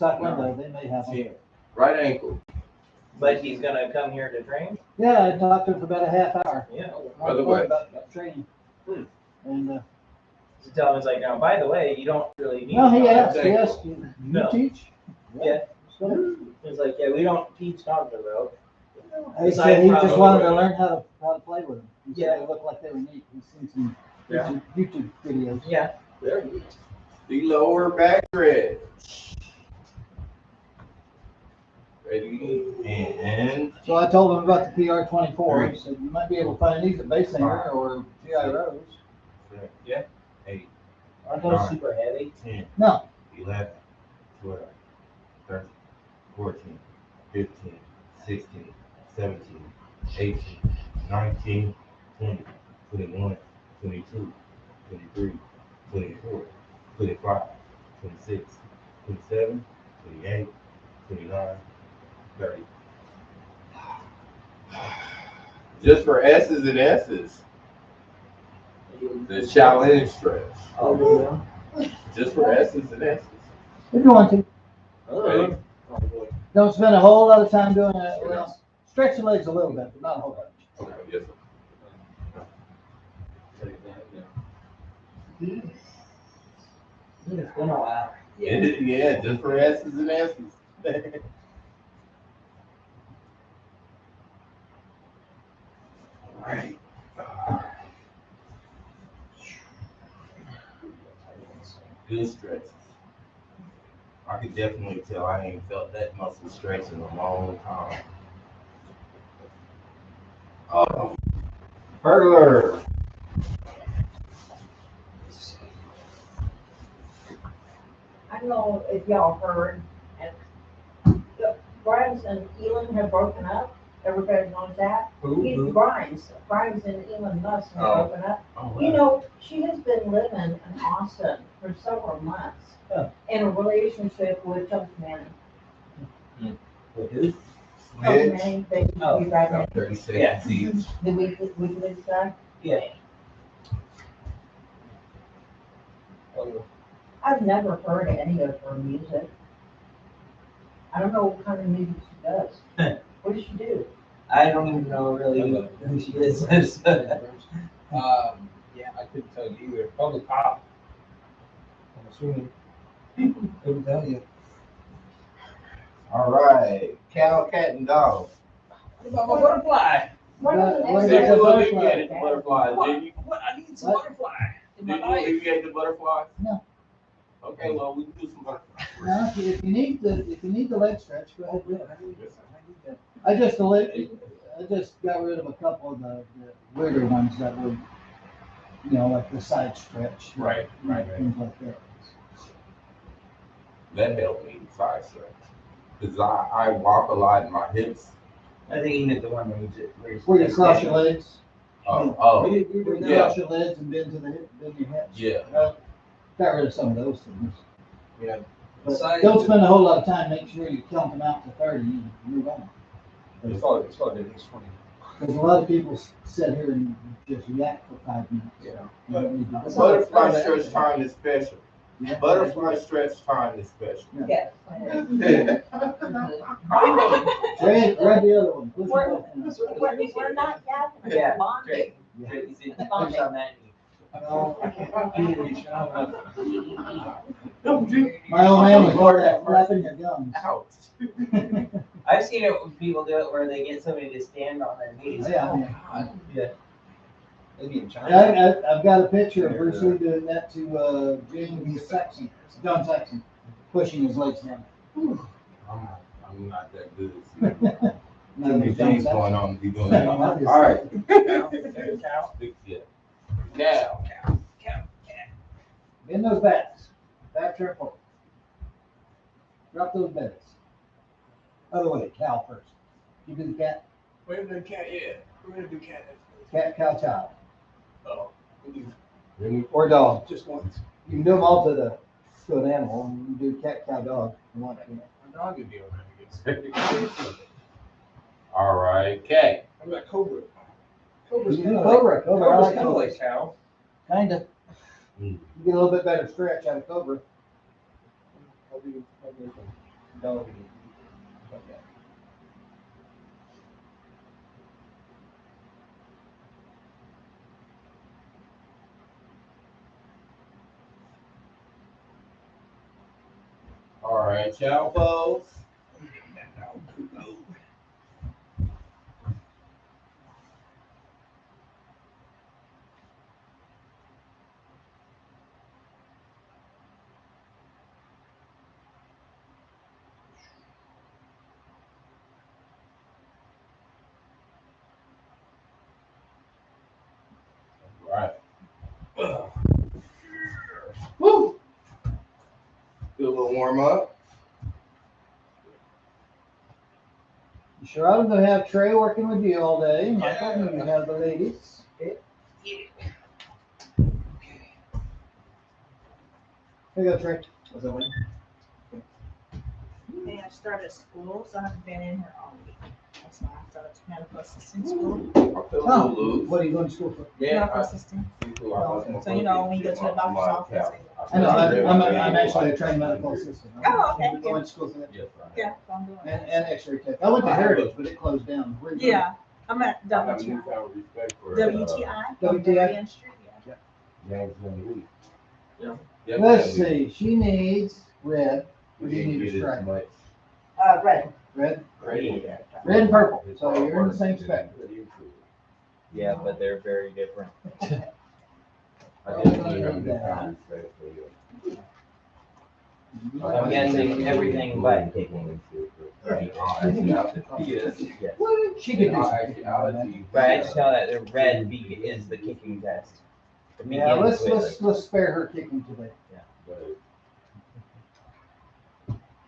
Side window, they may have them. 10. Right ankle. But he's gonna come here to train? Yeah, I talked to him for about a half hour. Yeah. By the way. About training. Hmm. And, To tell him, it's like, now, by the way, you don't really need. no, he to asked, you No. teach? Yeah. So, It's like, yeah, we don't teach dogs though. he said he just wanted to learn how to play with them. He said Yeah. they looked like they were neat. He's seen some Yeah. YouTube videos. Yeah. There you go. The lower back thread. Ready? And So I told him about the PR-24. He said, you might be able to find these at Base Center or GI Rose. 8, Aren't those super heavy? 10, No, 11, 12, 13, 14, 15, 16, 17, 18, 19, 20, 21, 22, 23, 24, 25, 26, 27, 28, 29, 30. Just for S's and S's. The challenge stretch. Oh, Just for S's and S's. if you want to. Ready? Don't spend a whole lot of time doing it. Well, stretch the legs a little bit, but not a whole bunch. Okay, yes, sir. It's been a while. Yeah, just for S's and S's. All right. Good stretches. I could definitely tell I ain't felt that muscle stretch in a long time. Burglar. I don't know if y'all heard, and the Grimes and Elon have broken up. Everybody knows that. Grimes and Elon Musk have Oh. broken up. Oh, You know, she has been living in Austin for several months in a relationship with Chuck Manning. With who? Chuck Manning, they used to be right About 30 seconds Yeah. each. the weekly stuff. Yeah. I've never heard any of her music. I don't know what kind of music she does. What does she do? I don't even know really who she is. Yeah, I couldn't tell you either. Probably pop. I'm assuming. Couldn't tell you. All right. Cow, cat, and dog. What about my butterfly? What are the What next is Say that you butterfly? look at it, the butterflies. Did you? What? I need some What? butterfly in Did my you life. alleviate the butterflies? No. Okay, well, we can do some butterflies. Now, if you need the leg stretch, go ahead with it. I just got rid of a couple of the weirder ones that were, like the side stretch. Right. Things like that. That helped me side stretch. Because I walk a lot and my hips. I think you meant the one Where you cross your legs. Oh, Where you yeah. cross your legs and bend to the hip, bend your hips. Yeah. Got rid of some of those things. Yeah. But Besides don't the- spend a whole lot of time. Make sure you count them out to 30 and move on. It's probably at least 20. Because a lot of people sit here and just yak for 5 minutes. Yeah. You don't need to do that. Butterfly stretch time is special. Yeah. Butterfly stretch time is special. Yes. Grab the other one. Push it We're, back in. we're not yapping, Yeah, we're bonding. Great. You see, push on that. No, I can't do it. Don't do. My old man was hard at flapping your gums. Ouch. I've seen it when people do it where they get somebody to stand on their knees. Yeah. Yeah. Maybe in China. I've got a picture of Bruce Lee doing that to James Saxon, John Saxon, pushing his legs down. I'm not that good. No, Too many John things Saxon. going on to be doing that. All right. Yeah. Now. Bend those backs. Back are forward. Drop those bellies. Other way, cow first. You do the cat, We haven't done cat yet. We're gonna do cat cat, cow, child. Oh. We'll do Really? Or dog. just once. You can do them all to an animal. And you can do cat, cow, dog. if you want to. My dog would be able to All right. Okay. How about cobra? You can do Cobra. I Cobra's like kind of Cobra. like cow. Kinda. Mm. You get a little bit better stretch out of Cobra. I'll do Dolby. Okay. All right, y'all folks. Right. Woo! Do a little warm up. You sure I'm gonna have Trey working with you all day. Michael, you have the ladies. Okay. Here you go, Trey. Was that one? Hey, I started school, so I haven't been in here all week. That's why I started medical assistant school. I feel a Oh, little loose. what are you going to school for? Medical assistant. So, you know, when you go to the doctor's office. I know, I'm actually a trained medical assistant. Oh, okay. I went to school for that. Yes, Yeah, so I'm doing And, that. and X-ray tech. I went to Heritage, but it closed down. Where you Yeah, I'm at I have a WTI. newfound respect for WTI. WTI? Darien Street, yeah. James Van Lee. Yeah. Yes, Let's Van Lee. see, she needs red. We What do you didn't need get to as strike? much. Red. Red? Great. Red and purple. So you're in the same spec. Yeah, but they're very different. I definitely have a newfound respect for you. I'm guessing everything but kicking. Yes. Yes. She could In do all something. But actuality, I just know that the red is the kicking test. The Yeah, beginning let's, with let's spare her kicking today. but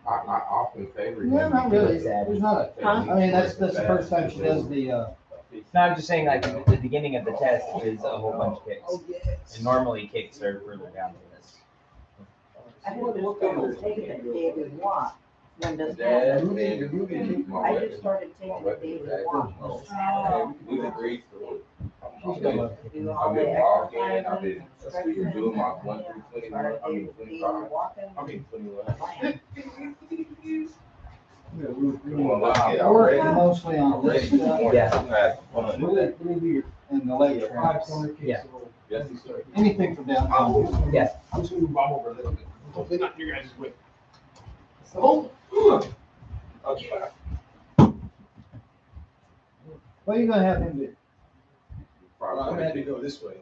I often favor. No, him not because really. There's not a, I mean, that's the first time she does the, No, I'm just saying, like, the beginning of the test is a whole bunch of kicks. And normally kicks are further down the list. I just started taking it daily walk. When does Dad, that? man, you can my I weapon. just started taking it daily walk. Oh. We can breathe through it. she's I've got been, a, Do all I've the been walking, exercises, I've been stretching. doing my 1 through 21, Started I mean daily 25, walking. I mean 21. Plan. I work mostly I'm on ready this for stuff. more. Yeah. And the leg traps. Yeah. Yes, Anything from downtown. Yeah. I'm just gonna move Bob over a little bit. Hopefully not your guys' way. So, okay. What are you gonna have him do? I'm gonna have to go this way.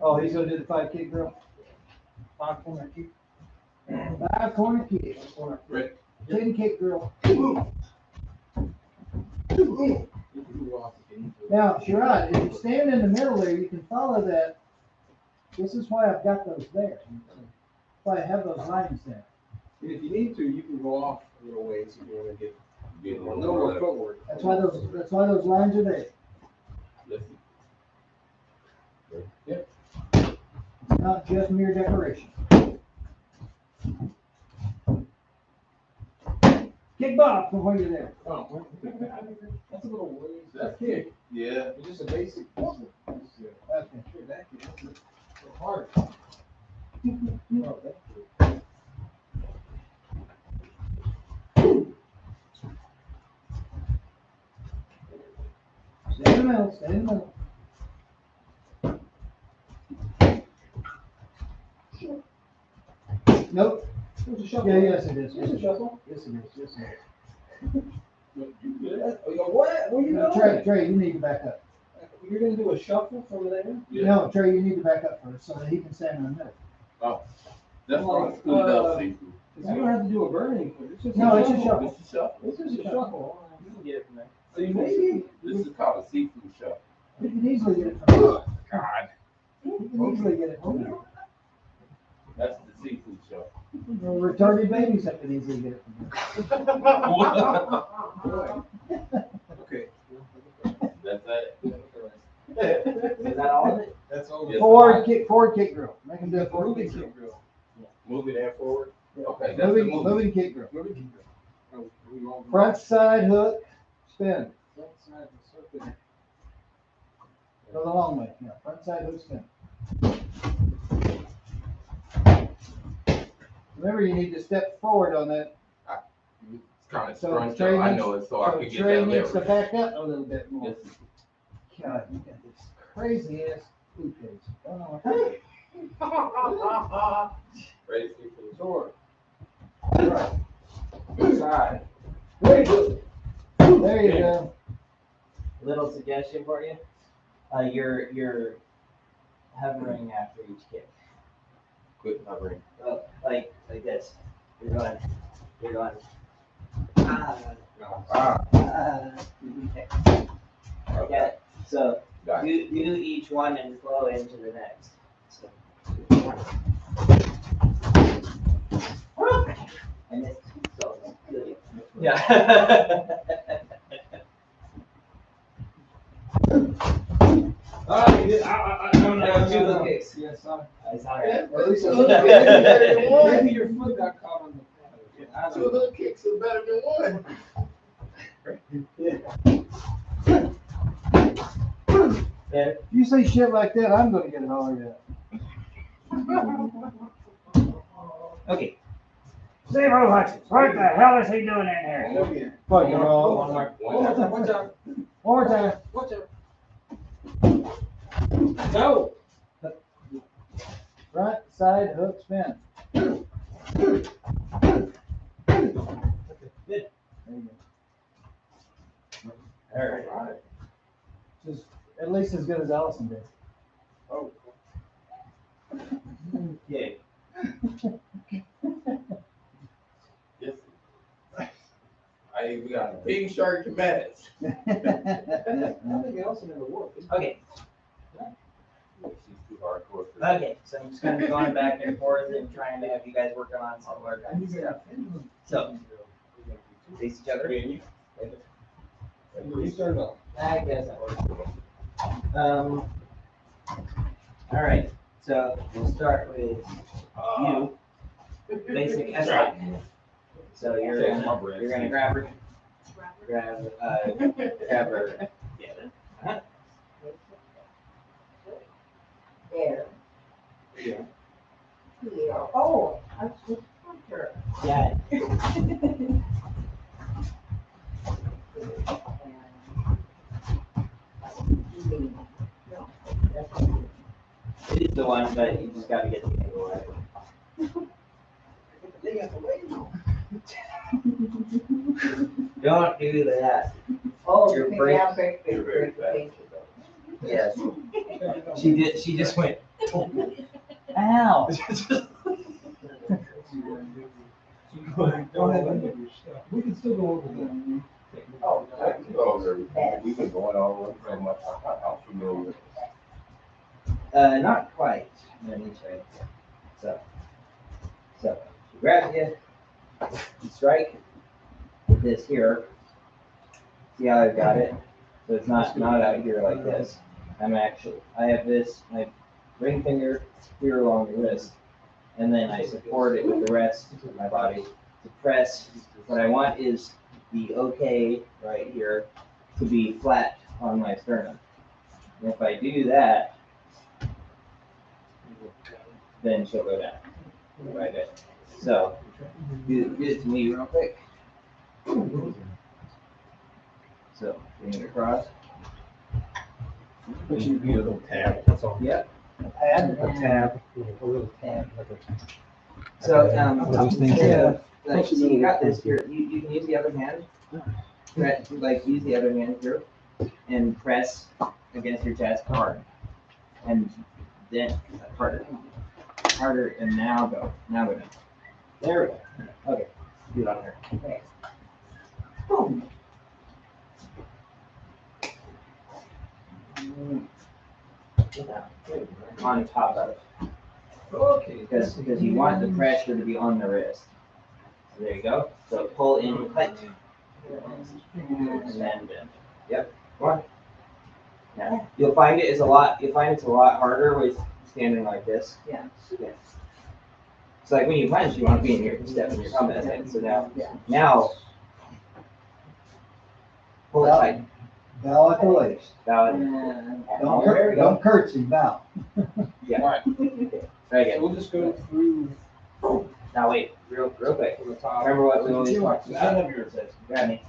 Oh, he's gonna do the 5 kick drill? 5 corner kick. 5 corner kick, Ready? 10 kick drill. You can move off if you need to. Now, Sherrod, if you stand in the middle there, you can follow that. This is why I've got those there. Why I have those lines there. And if you need to, you can go off a little ways if you wanna get Get a a little little more more. forward. That's why those lines are there. Listen. It's not just mere decoration. Kick Bob from where you're there. Oh, that's a little ways. That kick, Yeah. it's just a basic. Okay. Sure, that kick, that's a hard. Oh, that kick. Stay in the middle, stay in the middle. Nope. There's a shuffle. Yeah, yes it is. There's a shuffle. Yes it is, yes it is. You good? Oh, you go, what? Where you Trey, going? you need to back up. You're gonna do a shuffle from there? No, Trey, you need to back up first so that he can stand in the middle. That's why it's good enough, seafood. Cause you don't have to do a burning. It's just No, it's a shuffle. shuffle. This is shuffle. It's just a shuffle. You can get it from there. So you maybe. This is called a seafood shuffle. You can easily get it from there. God. You can easily get it from there. That's the seafood shuffle. Retarded babies have to easily get it from there. Okay. That's it. Is that all of it? That's all. Yes. Forward kick drill. Make him do a forward Moving kick drill. kick drill. Move it and forward. Okay, that's the move. Moving kick drill. Moving kick drill. Oh, we all- Front side hook, spin. Front side of the circle. Go the long way. Yeah, front side hook, spin. Remember, you need to step forward on that. It's kind of So scrunched Trey up. I needs- know it, so I So could get Trey that needs to leverage. back up a little bit more. Yes. God, you got this crazy ass food case. Don't know what Ready for the door. Side. Very good. There you go. Little suggestion for you. You're hovering after each kick. Quit hovering. Like this. You're going. Ah. Okay. So Got do it. each one and flow into the next. So. And it's so good. Yeah. I don't know. Kicks. Yes, sir. I saw that. At least Two hook kicks is better than one. maybe your foot got caught on the pad. Two hook kicks is better than one. Yeah. If you say shit like that, I'm gonna get hollered at. Okay. Zero Hutchins, what the hell is he doing in here? Fucking wrong. One more. Watch out. One more time. Watch out. No. Front, side, hook, spin. There you go. All right. Just at least as good as Allison did. Oh. Okay. Yes. We got a big shark to match. Nothing else in the world. Okay. She's too hardcore for that. Okay. So I'm just gonna be going back and forth and trying to have you guys working on similar kinds of stuff. So face each other. You start off. I guess that works. All right. So we'll start with you. Basic S. So you're gonna grab her. Grab her. Yeah. There. Yeah. Here. Oh, I just punched her. Yeah. It is the one, but you just gotta get the angle right. Don't do that. Oh, You're okay, break- yeah, break. You're very fast. Yes. She just went. Ow. Don't have any of your stuff. We can still go over that. Oh, We've been going all over so much. I'm familiar with Not quite. Let me try. So she grabs you, you strike with this here. See how I've got it? So it's not out here like this. I have this, my ring finger here along the wrist, and then I support it with the rest of my body to press. What I want is the OK right here to be flat on my sternum. And if I do that, then she'll go down. Right there. So, do it to me real quick. So, bring it across. But you need a little tab, that's all. Yep. Pad. A tab, a little tab. So, Yeah. so you got this here. You can use the other hand. Use the other hand here and press against your chest hard. And then harder, and now go. Now go down. There we go. Okay. Do it on her. Okay. Boom. On top of it. Okay. Because you want the pressure to be on the wrist. So there you go. So pull in tight. And then bend. Yep. Go on. Yeah. You'll find it's a lot harder with standing like this. Yeah. Yeah. It's like when you punch, you want to be in your step in your combat head. So now pull it tight. Bow at the waist. Bow it. There we go. Don't curtsy, bow. Yeah. All right, Try so again. we'll just go through Now wait, real quick. From the top. Remember what we always talked about? Grab me.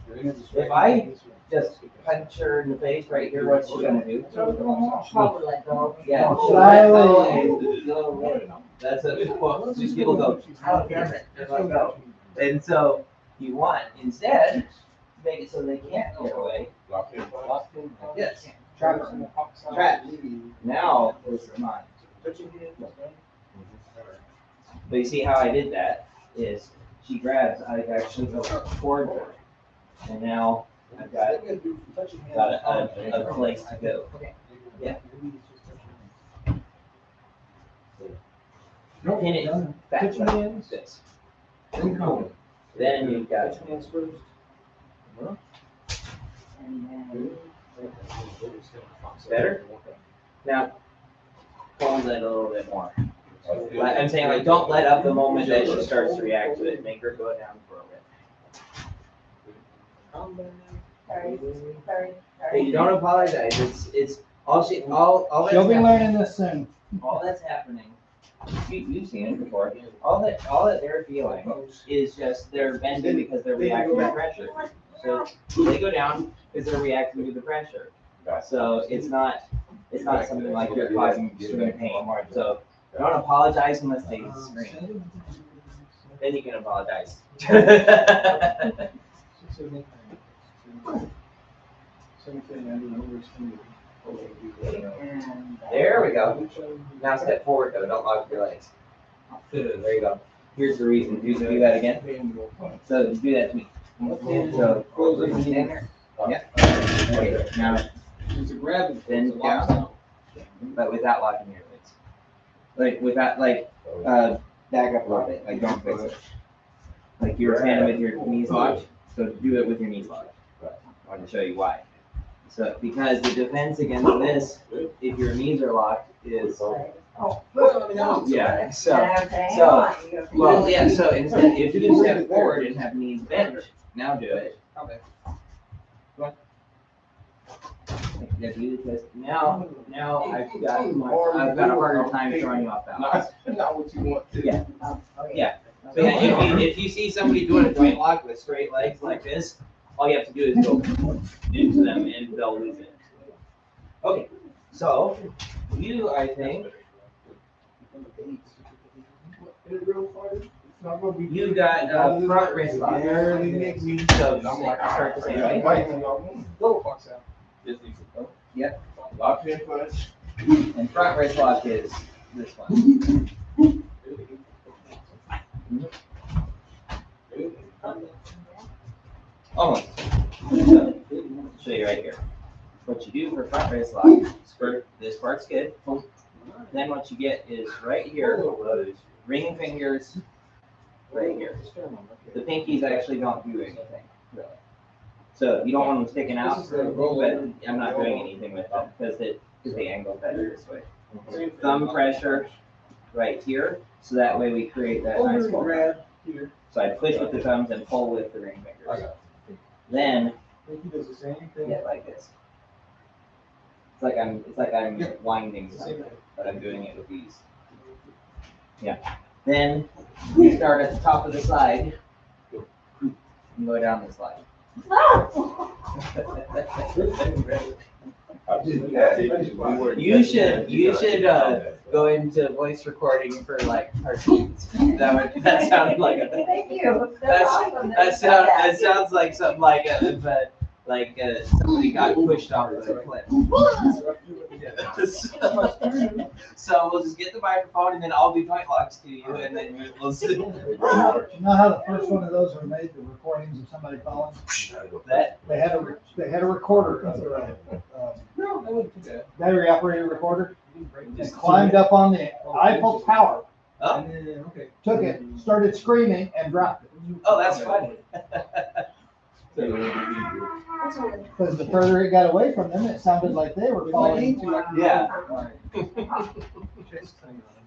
If I just punch her in the face right here, what's she gonna do? Probably let go. Yeah. Shyly. That's a, well, just people go, oh, damn it, just let go. And so you want instead to make it so they can't get away. Yes. Trap. Now is mine. But you see how I did that is she grabs, I actually go toward her. And now I've got a place to go. Yeah. Pin it back like this. Then you've got better. Now hold it a little bit more. I'm saying like don't let up the moment that she starts to react to it. Make her go down for a bit. Hey, you don't apologize. It's all that's She'll be happening. learning this soon. All that's happening. You've seen it before. All that they're feeling is just they're bending because they're reacting to pressure. So they go down because they're reacting to the pressure. So it's not something like you're causing extreme pain. So don't apologize unless they scream. Then you can apologize. There we go. Now step forward though, don't lock your legs. There you go. Here's the reason. You do that again. So do that to me. So stand there. Yeah. Okay. Now then down, but without locking your legs. Like without back up a little bit. Like don't fix it. Like you're standing with your knees locked. So do it with your knees locked. I want to show you why. So, because the defense against this, if your knees are locked, is yeah. So well, yeah. So instead, if you step forward and have knees bent, now do it. Okay. Go on. Yeah, do this. Now I've got a harder time throwing you off balance. Not what you want to. Yeah. Yeah. So yeah, if you see somebody doing a joint lock with straight legs like this, all you have to do is go into them and they'll lose it. Okay, so you, I think, you got a front wrist lock. So start the same way. Yep. Lock in first. And front wrist lock is this one. Almost. So, show you right here. What you do for front wrist lock, this part's good. Then what you get is right here, ring fingers right here. The pinkies actually don't do anything, really. So you don't want them sticking out, but I'm not doing anything with them because they angle better this way. Thumb pressure right here, so that way we create that nice ball. So I push with the thumbs and pull with the ring fingers. Then get like this. It's like I'm winding something, but I'm doing it with these. Yeah. Then we start at the top of the slide and go down the slide. You should go into voice recording for like cartoons. That sounded like a. Thank you. That sounds like something like somebody got pushed off the cliff. So we'll just get the microphone and then I'll be point locks to you and then we'll see. You know how the first one of those were made, the recordings of somebody calling? That They had a recorder, battery operated recorder. They climbed up on the Eiffel Tower, oh, took it, started screaming and dropped it. oh, that's funny. Because the further it got away from them, it sounded like they were falling. Yeah.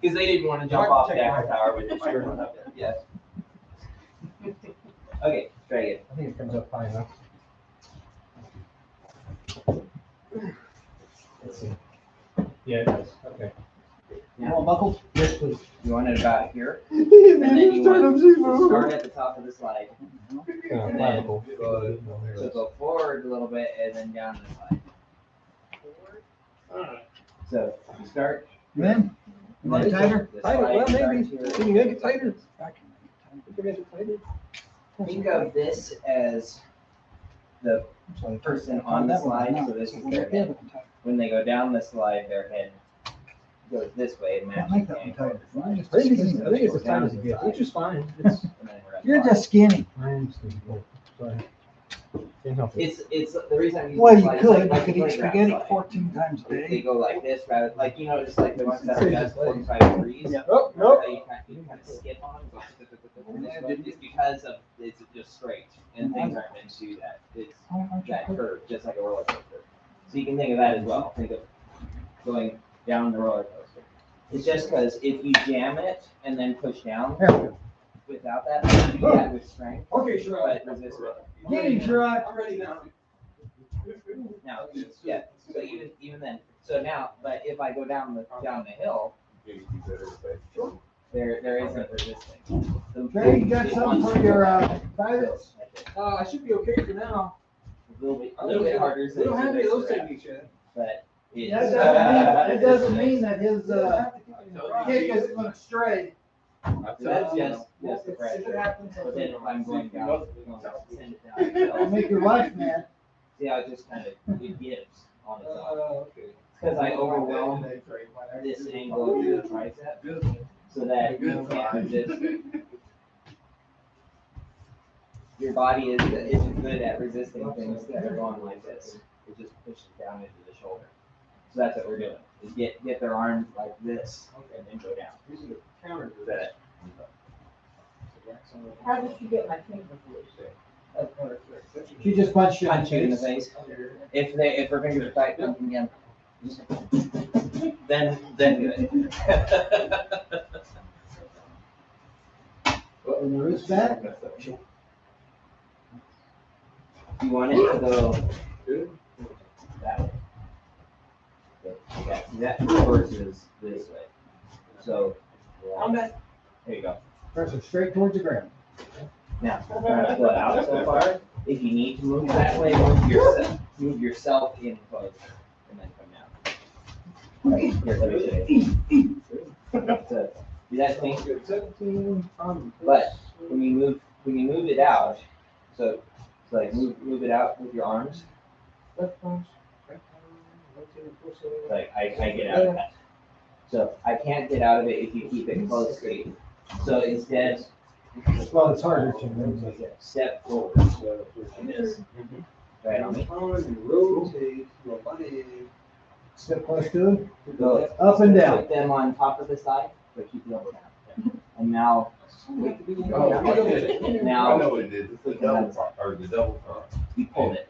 Because they didn't want to jump off the Eiffel Tower with the microphone up there. Yes. Okay, try again. I think it comes up fine enough. Let's see. Yeah, it does. Okay. You all buckled? Yes, please. You want it about here, and then you want to start at the top of the slide. And then so go forward a little bit and then down the slide. So you start. Then, you want it tighter? The Tighter, well, slide maybe. starts Can you make it here. tighter? You can make it tighter. Think of this as the person on the slide, so this is their head. When they go down the slide, their head goes this way and Can't matches make the that one angle of tighter. the slide. I think it's as tight as it gets, which is fine. It's, And then we're at You're the just skinny. sorry. Can't help it. It's the reason I'm using Well, the you slide is could, like you could the eat playground spaghetti slide. 14 times a They day. go like this, rather like just like the ones that are just 45 degrees. Yeah. Oh, How nope. you kind of skip on them. It's because of it's just straight and things aren't meant to do that. It's that curve, just like a roller coaster. So you can think of that as well. Think of going down the roller coaster. It's just because if you jam it and then push down without that, you do that with strength. Okay, sure. But resist it. Get him, Sherrod. I'm ready now. Now, yeah. So even then, so now, but if I go down the hill, there isn't resisting. Trey, you got something for your pilots? I should be okay for now. A little bit harder. We don't have any of those than techniques yet. but That doesn't mean that his kick isn't gonna stray. that's just the pressure. But then if I'm going down, send it down the It'll hill. make your life mad. See how it just kind of it gives on its own. Okay. Because I overwhelm this angle of your tricep so that you can't resist. Your body isn't good at resisting things that are going like this. It just pushes down into the shoulder. So that's what we're doing. Is get their arms like this and then go down. These are the counters. So that How did you get my finger She just punched you in punch you in the the face. face. If her fingers are tight, punch them again. Then good. And the wrist back. You want it to go that way. Yeah, that versus this way. So there you go. Press it straight towards the ground. Now, try to pull it out so far. If you need to move that way, move yourself in closer and then come down. Right, here, let me show you. So, see that thing? 17. But when you move it out, so like move it out with your arms. Like I get out of that. So I can't get out of it if you keep it close to you. So instead, Well, it's harder to move. step forward like this. Right on me. Rotate your body. Step close to him. Go Up and down. Put them on top of the side, but keep the elbow down. And now, I now know what it is. It's the double part, or the double part. you pulled it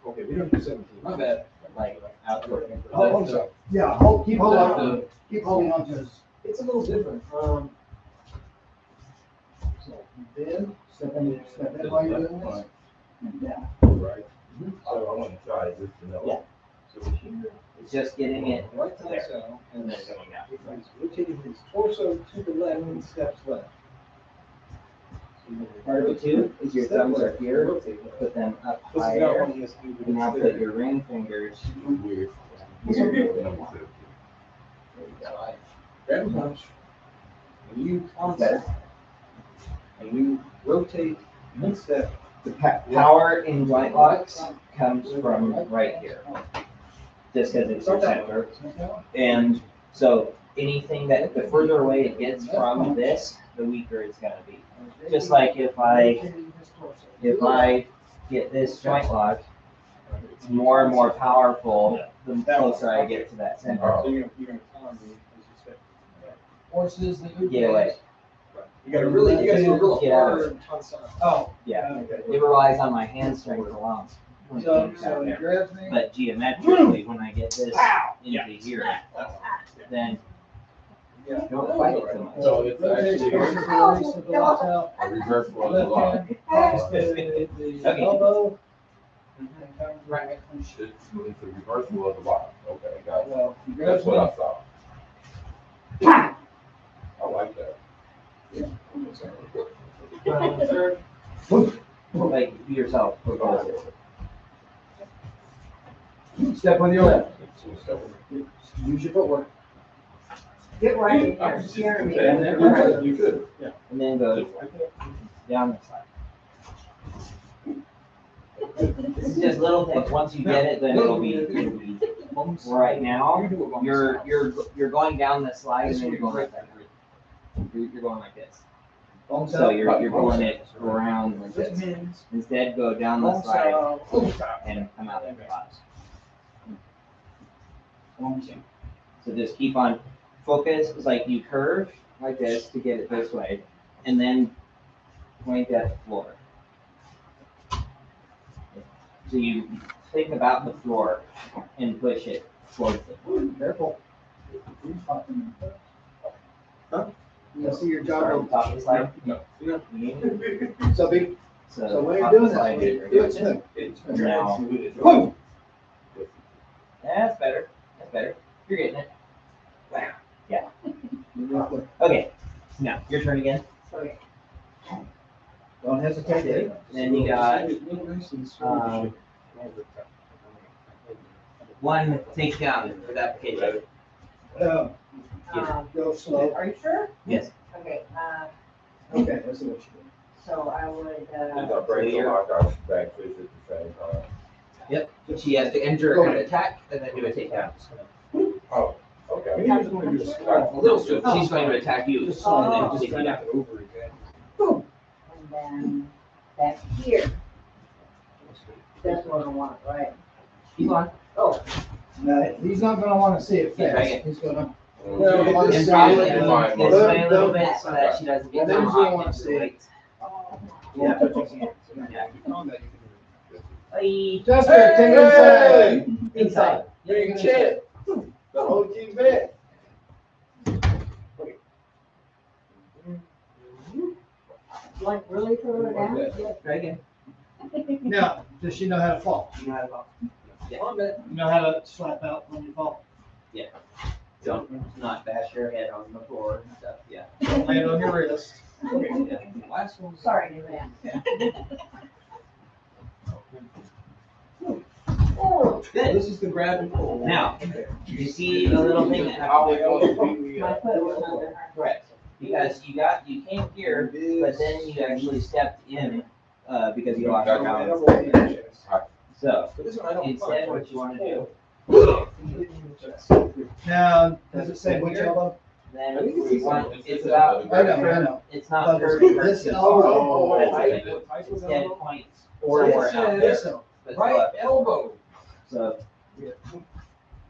Okay, we don't do 17. My bad. like out toward you. Oh, I'm sorry. Yeah, keep holding on. Keep holding on to his. It's a little different. So, bend, step in while you're doing this. And down. Right. So I want to try this to know. Yeah. So here. It's just getting it Right to the there cell. and then going out. He's rotating his torso to the left and steps left. Part of it too is your thumbs are here. Put them up This is not higher. one he has to do. And now put your ring fingers Weird. here. Grab a punch. And you Better. and you rotate one step. The power in joint locks comes from right here. Just because it's your center. And so anything that, the further away it gets from this, the weaker it's gonna be. Just like if I get this joint lock, it's more and more powerful the closer I get to that center. So you're gonna time me as you step. Horses that move. Get away. You gotta really, you gotta go real Get out of hard and ton Oh. Yeah, it relies on my hand strength alone. So he grabs me. But geometrically, when I get this into here, then Yeah. don't fight it too much. So it's Rotate actually closer to the waist of the lapel. a reversal of the Left lock. hand across the elbow. Right. It's a reversal of the lock. Okay, got it. Well, he That's grabs me. what I saw. Ha! I like that. Like, be yourself. Step with your left. Use your footwork. Get right in there, scare me. You could. And then go down the side. This is just little things. Once you get it, then it'll be easy. Right now, you're going down the slide and then you're going like that. You're going like this. So you're pulling it around like this. Instead, go down the slide and come out at the bottom. So just keep on focus. It's like you curve like this to get it this way, and then point at the floor. So you think about the floor and push it towards the floor. Careful. Huh? You see your Start on job. top of the slide. No. So big. So So when top you're of doing the slide, this, do it smooth. and now, Boom. that's better. That's better. You're getting it. Wow. Yeah. Real quick. Okay. Now your turn again. Okay. Don't hesitate. Then you got one takedown for that application. Go slow. Are you sure? Yes. Okay, Okay, let's see what you do. so I would, And I'll break the lock, I'll back fish at the same time. She has to enter an attack and then do a takedown. Oh, okay. A little strip. She's going to attack you and then just take you down. and then back here. That's what I want, right? Keep on. Oh, No, he's not gonna wanna see it Yeah, right. fast. He's gonna. Well, And Well, probably fine. this way a little bit so that she doesn't get And then she tomahawked wants into to- the legs. Won't touch his hand. Yeah. Jester, take it inside. Inside. Big chip. The whole team bet. like really throw her down? Try again. Now, does she know how to fall? You know how to fall. You know how to slap out when you fall? Don't not bash your head on the floor and stuff. Yeah. Land on your wrist. Yeah. Last one. Sorry, new man. Good. This is the grab and pull. Now, you see the little thing that happens. My foot was under her. Correct. Because you came here, but then you actually stepped in, because you lost your balance. So, instead what you wanna do, Now, does it say which elbow? then you want, it's about, I know. it's not But curvy. this versus- elbow- That's it. Instead points Or forward out. this elbow. But Right left. elbow. So,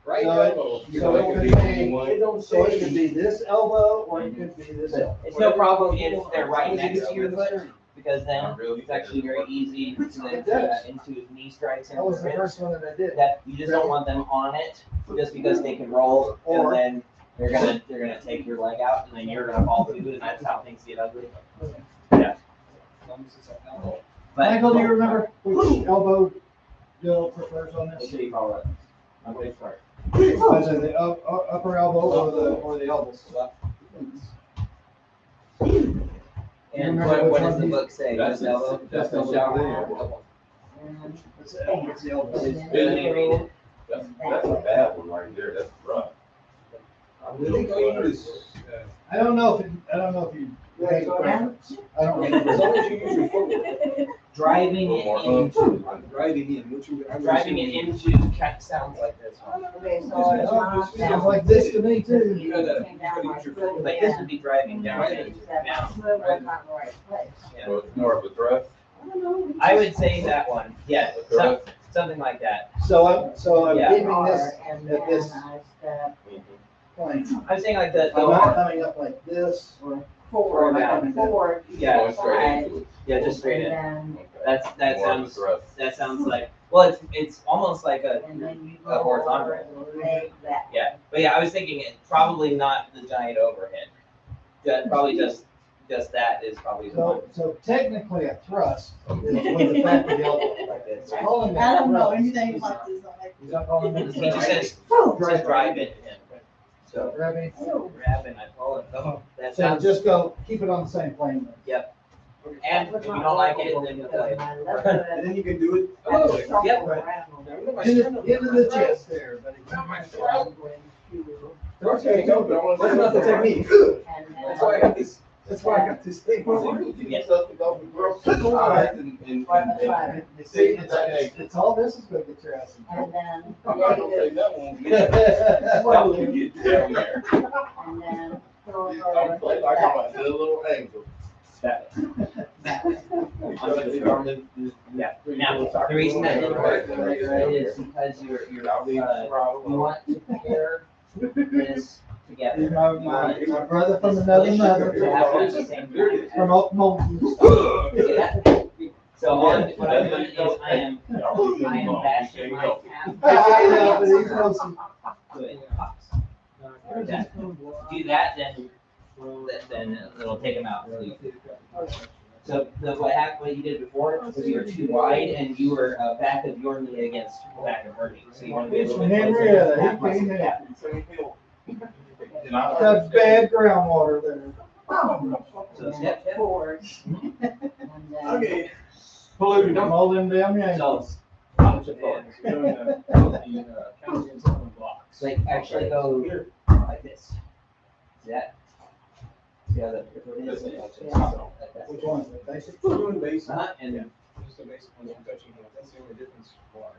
Right So elbow. So it could be this elbow, or it could be this elbow. it's no problem if they're right next to your foot, because then it's actually very easy to then do that into knee strikes and That was the ribs. first one that I did. That you just don't want them on it, just because they can roll, and then they're gonna take your leg out, and then you're gonna fall too, and that's how things get ugly. Yeah. But Michael, do you remember which elbow Bill prefers on make this? sure you follow it. Okay, start. Was it the upper elbow or the elbow? And Remember what which does one the he- book say? That's Just elbow? That's the elbow. And What's the elbow? then Let me read it. That's a bad one right there, that's rough. I don't know if you. make a preference. I don't remember. As long as you use your footwork. Driving it into, Driving in, which you. driving it into kind of sounds like this one. Okay, so it's not Sounds down. like this to me too. You gotta- Came down my foot Like this again. would be driving down That into my down. foot was not in the right place. Yeah. So it's more of a thrust. I don't know. I would say that one, yeah, something like that. So I'm Yeah. keeping this And at this then I step point. I'm saying like the I'm not one, coming up like this or. forward, down. forward. Yeah, Going straight side, into it. yeah, just straight in. And That More of a sounds, thrust. that sounds like, well, it's almost like a, then, and then you A go horizontal. over and leg that. yeah, but yeah, I was thinking it, probably not the giant overhead. Yeah, probably just that is probably the one. So technically a thrust is with the back of the elbow like this. Calling it I don't know thrust. anything about this. I'm like, He's not calling it a He just thrust. says, drive it in. So Grab it. grab and I pull it. Oh, that So sounds. just go, keep it on the same plane. Yep. And if you don't like it, then you play. And then you can do it. Into the chest there, buddy. Okay, no, that's not the technique. That's why I got this, that's why I got this thing. Yes. All right, and See, it's all this is gonna get your ass in And then, I'm not gonna take that one. trouble. You get down there. and then throw it I'm over like that I'm a little angel. That. I'm Yeah. Now, the reason that didn't work is because you want to pair this together. My brother from another mother, To have it at the same time. from Oklahoma. See that? So what I'm doing is I am bashing my calf. Yeah, but he's awesome. Good. Do that, then it'll take them out. So what happened, what you did before was you were too wide and you were back of your knee against the back of her knee. So you want to be a little bit closer. Calf muscle, yeah. That's bad groundwater there. So step. forward. And then, Okay. Polluted them, all them damn So Yankees. opposite forward. Blocks. So like actually go like this. See that? See how the is? Like that. Which one? Basic? We're doing basic. And Just the basic ones I'm touching here. That's the only difference.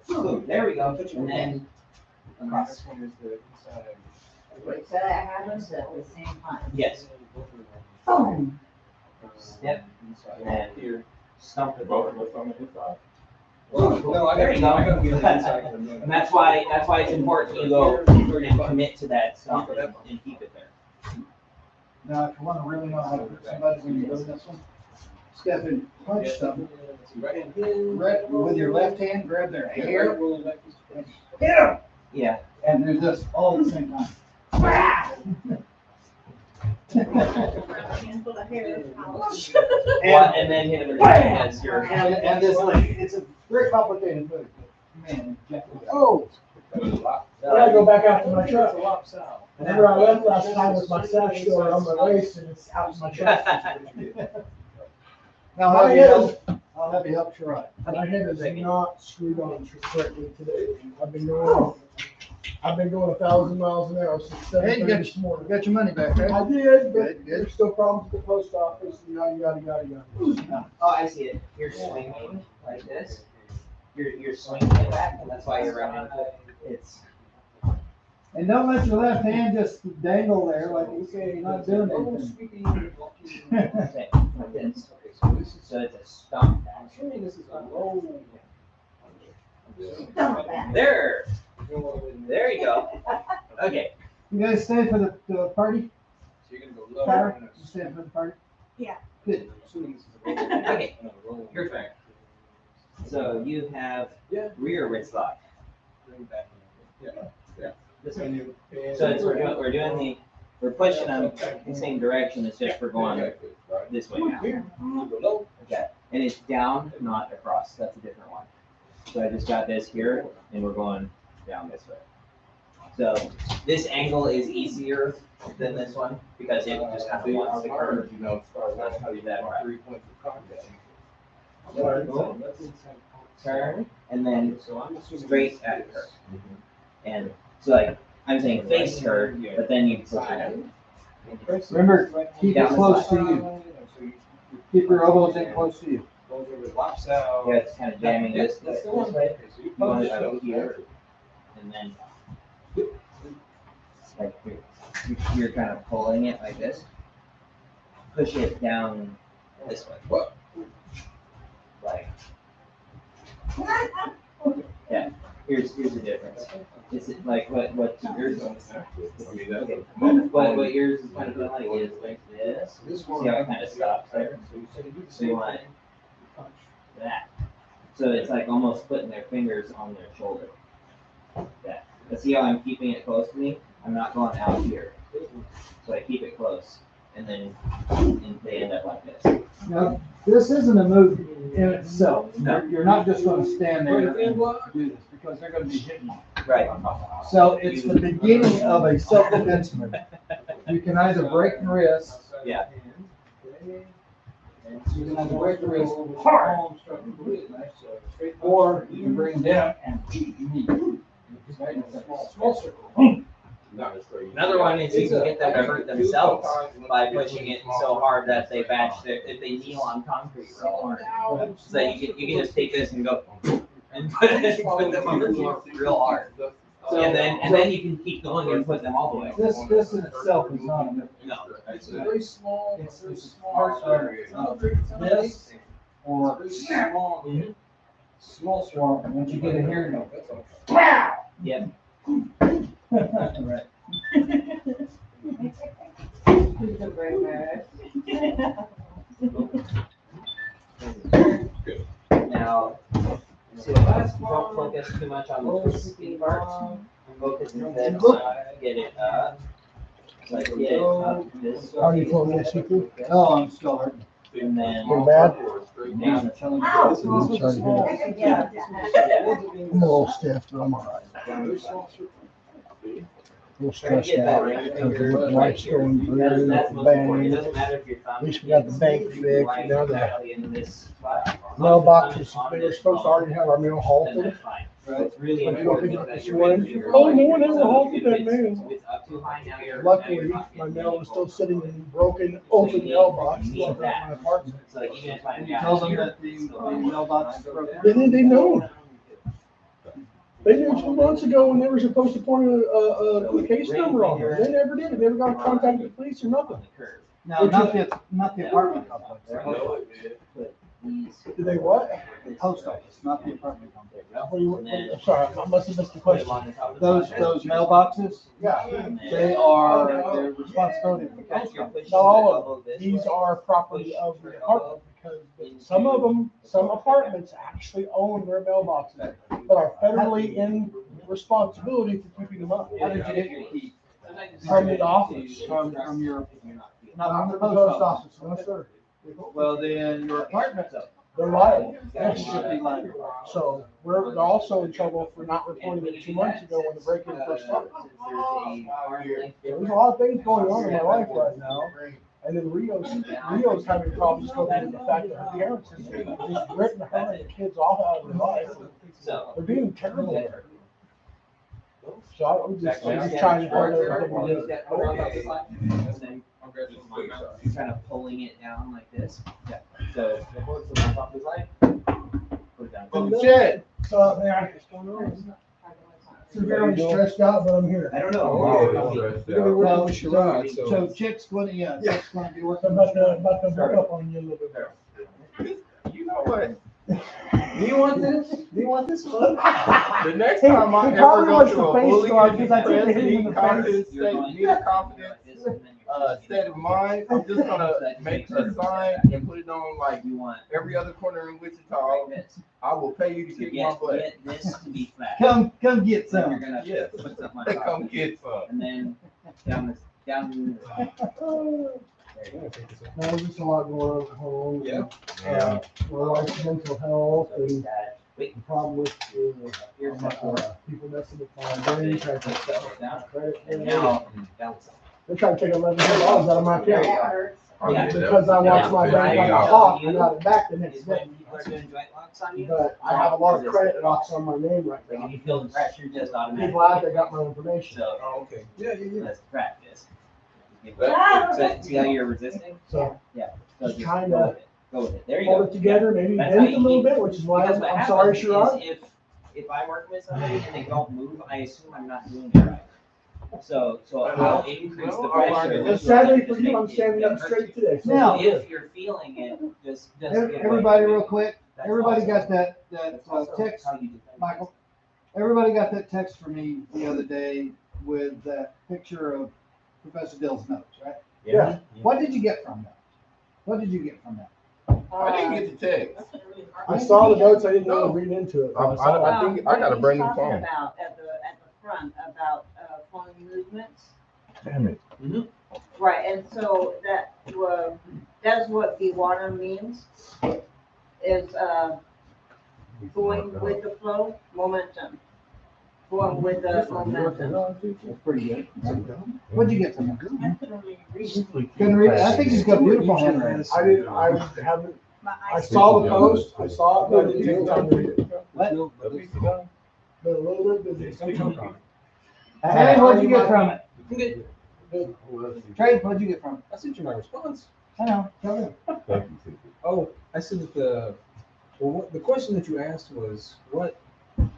boom, there we go. And then across. This one is the inside. so that happens at the same time. Yes. Boom. Step And here. stump the Both boat. of us on the inside. No, I There you go. I gotta get inside. And that's why it's important you go and commit to that stump and keep it there. Now, if you wanna really know how to hurt somebody when you're doing this one, step in, punch them, Right in here. right, with your left hand, grab their hair, Rolling back this way. hit them, Yeah. and do this all at the same time. Handful of hair. Ouch. And then hit it as your. And this, like, it's a very complicated move, but man, you have to- oh, That was a lot. I gotta go back out to my It's truck. a lot south. Remember I left last time with my sash still on my waist and it's out in my truck. now I'll have you help you ride. My head is not screwed on correctly today. I've been going 1,000 miles an hour since Hey, you 7:30 this You morning. got your money back, right? I did, but Good, good. there's still problems at the post office and yada. Oh, I see it. You're swinging like this. You're swinging it back, and that's why you're running. It's. And don't let your left hand just dangle there like you're not doing anything. Okay, like this. So it's a stump. Assuming this is a low. Dump that. There you go. Okay. You guys stay for the party? So you're gonna go low. Tyra, you stay for the party? Yeah. Good. Assuming this is a low. Okay, your turn. So you have rear wrist lock. Bring it back. Yeah. This one. So it's, we're pushing them in the same direction, it's just we're going this way now. Here, you go low. Okay, and it's down, not across, that's a different one. So I just got this here, and we're going down this way. So this angle is easier than this one, because it just kind of wants to curve. You know, Let's do that right. 3 points of contact. Turn, and then straight at her. And so like, I'm saying face her, but then you push her. Remember, keep it close to you. Keep your elbows in close to you. Goes over the left side. Yeah, it's kind of jamming this That's the way. one. Okay, so you You want punch it it up here, and then like you're kind of pulling it like this. Push it down this way. What? Like, yeah. Here's the difference. Is it like what yours? Okay. What yours is kind of feeling like is like this. See how it kind of stops there. So you want that. So it's like almost putting their fingers on their shoulder. Yeah. But see how I'm keeping it close to me? I'm not going out here. So I keep it close. And then they end up like this. Now, this isn't a move in itself. No. You're not just gonna stand there and do this, because they're gonna be hitting you. Right. So it's the beginning of a self-defense move. You can either break the wrist. Yeah. You can either break the wrist hard, or you can bring it down and beat your knee. Small circle. Another one is you can get them to hurt themselves by pushing it so hard that they if they kneel on concrete real hard. So you can just take this and go and put them on the floor real hard. And then you can keep going and put them all the way. This in itself is not a move. No. It's very small. It's part of this or small swarm. Once you get a hair, no. Yep. Right. Who's the bravest? Now, so don't focus too much on the twisty parts. Focus instead on get it up. Like get it up this How are you pulling this, Chico? Oh, I'm still hurting. and then You're bad? down. I'm sorry to hear that. Yeah. I'm a little stiff, but I'm all right. Down the side. A little stressed out because of what life's going through, That's the most important. It bank. doesn't matter if you're At least we got the bank fixed, you know, the exactly in this spot. mailboxes, they were supposed to already have our mail Then halted. that's fine. So it's really But you don't important pick it up that this you're morning? making sure Oh, no you're one ever so halted if that it's- mail. if it's up too high now, you're Luckily, not my getting mail was still any sitting in broken, open mailbox, You need left at that. my apartment. So even if I'm You down told them here, that the mailbox is broken. They know. They knew 2 months ago when they were supposed to point a case number on it. They never did. They never got to contact the police or nothing. on the curve. No, not the apartment complex. The post office. But these. Did they what? The post office, not the apartment complex. I'm sorry, I must have missed the Put them question. on the top of the Those mailboxes, Yeah, they are their responsibility for the As post you're office. pushing not all the of elbow this these way, are property of the apartment because some of them, some apartments actually own their mailboxes, but are federally in responsibility for keeping them up. How did you get your key? From the office. From your, not Not from the the post office. office, no sir. Well, then your apartment, They're liable. that should be liable. So they're also in trouble for not reporting it 2 months ago when the break-in first started. There's a lot of things going on in my life right now. And then Rio's having problems coping with the fact that her parents have just written her and the kids off out of their life. So. They're being terrible with her. So I'm just trying to find Kind of pulling it down like this. Yeah. So the horse on top of his leg. Put it down. Oh, shit. So, man, I'm very stressed out, but I'm here. I don't know. You're gonna be working with Sherrod, So Chick's gonna, Chick's gonna be I'm working. about to hook up on you a little bit. You know what? Do you want this? Do you want this one? The next Hey, time I he ever probably go wants to the a face bully guard because I think they hit him in need the confidence, face. need a confidence, state of mind, I'm just gonna make a sign and put it on like You want every other corner in Wichita. this. I will pay you to So kick my butt. get this to be flat. Come get So you're some. gonna Yes. put something on top Come of it. get some. And then down. Now, there's just a lot going on at home. Yeah. Uh, My wife's mental health and the problem with people messing with my brain, trying to take Down. credit. And now down. They're trying to take $1,100 out of my That account. hurts. Yeah. Because I watched my bank like a hawk, I got it back the next Is day. when people are doing joint locks on you. But I have a lot of credit locks on my name right Like now. if you feel the pressure, just automatically. People out there got my information. So Oh, okay. Yeah, yeah, let's practice. Ah, So see how you're resisting? So So just Trying go to with it. Go with it. There you go. hold it together, maybe That's bend how a little you- bit, which is why Because what I'm sorry, happens Sherrod. is if I'm working with somebody and they don't move, I assume I'm not doing it right. So I'll increase the pressure. It's Saturday for you, I'm standing up straight today. So Now, If you're feeling it, just. Everybody real quick, That's everybody also- got that that's also text, how you defend Michael? Everybody got that text from me the other day with that picture of Professor Dill's notes, right? Yeah. What did you get from that? What did you get from that? I didn't get the text. I saw the notes, I didn't know to read into it. I think I got a brand new What he's talking phone. about at the front, about, phone movements. Damn it. Right, and so that's what the water means, is, going with the flow, momentum. Well, with the That's pretty good. What'd you get from him? Actually, Couldn't read it. I think he's got beautiful handwriting. I haven't, my I eyes. saw the post, I saw it, but I didn't take the time to read it. What? Been a little bit busy. Trey, what'd you get from it? Good. Trey, what'd you get from it? I sent you my response. I know, tell him. Oh, I said that the question that you asked was, what did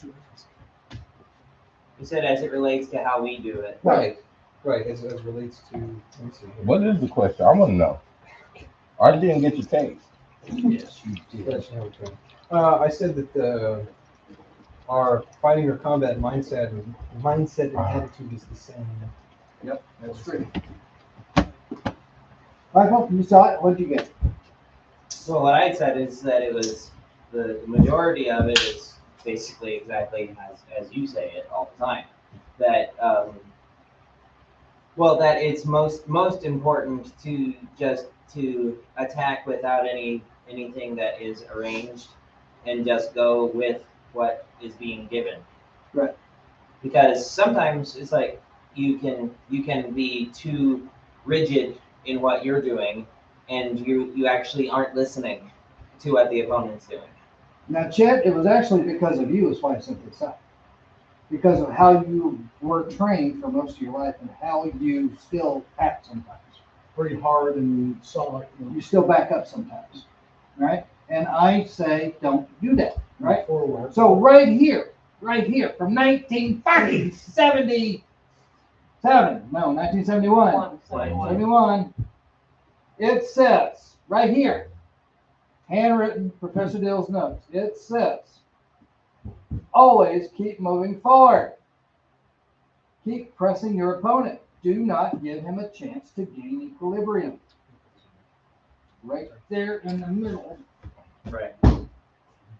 you ask? You said as it relates to how we do it. Right, as relates to, let me see. What is the question? I want to know. I didn't get your text. Yes, you did. I said that our fighting or combat mindset and attitude is the same. Yep, that's true. Michael, you saw it, what'd you get? So what I said is that it was, the majority of it is basically exactly as you say it all the time. That, that it's most important to just to attack without anything that is arranged and just go with what is being given. Right. Because sometimes it's like you can be too rigid in what you're doing, and you actually aren't listening to what the opponent's doing. Now, Chet, it was actually because of you is why I sent this up. Because of how you were trained for most of your life and how you still act sometimes. Pretty hard and solid. You still back up sometimes, right? And I say, don't do that, right? Forward. So right here, from 1977, no, 1971, 71, it says, right here, handwritten, Professor Dill's notes, it says, always keep moving forward. Keep pressing your opponent. Do not give him a chance to gain equilibrium. Right there in the middle. Right.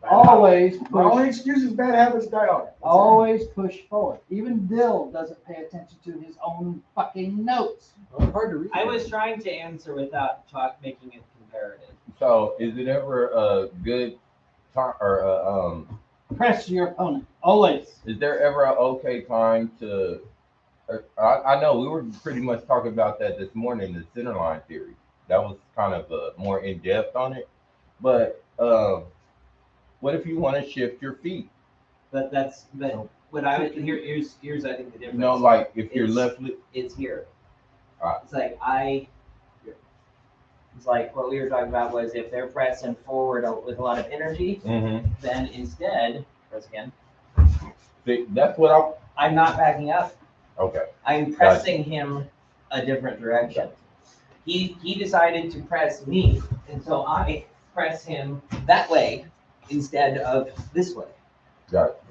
Always My only push, excuse is bad habits die hard. always push forward. Even Dill doesn't pay attention to his own fucking notes. Hard to read. I was trying to answer without making it comparative. So, is it ever a good time or Press your opponent. Always. is there ever an okay time to? I know we were pretty much talking about that this morning, the center line theory. That was kind of more in depth on it. But what if you want to shift your feet? But what I would here's I think the difference. You know, like if you're It's- left. It's here. Alright. It's like what we were talking about was if they're pressing forward with a lot of energy, Mm-hmm. then instead, press again. That's what I'm not backing up. Okay. I'm pressing him a different direction. He decided to press me, and so I press him that way instead of this way. Got it.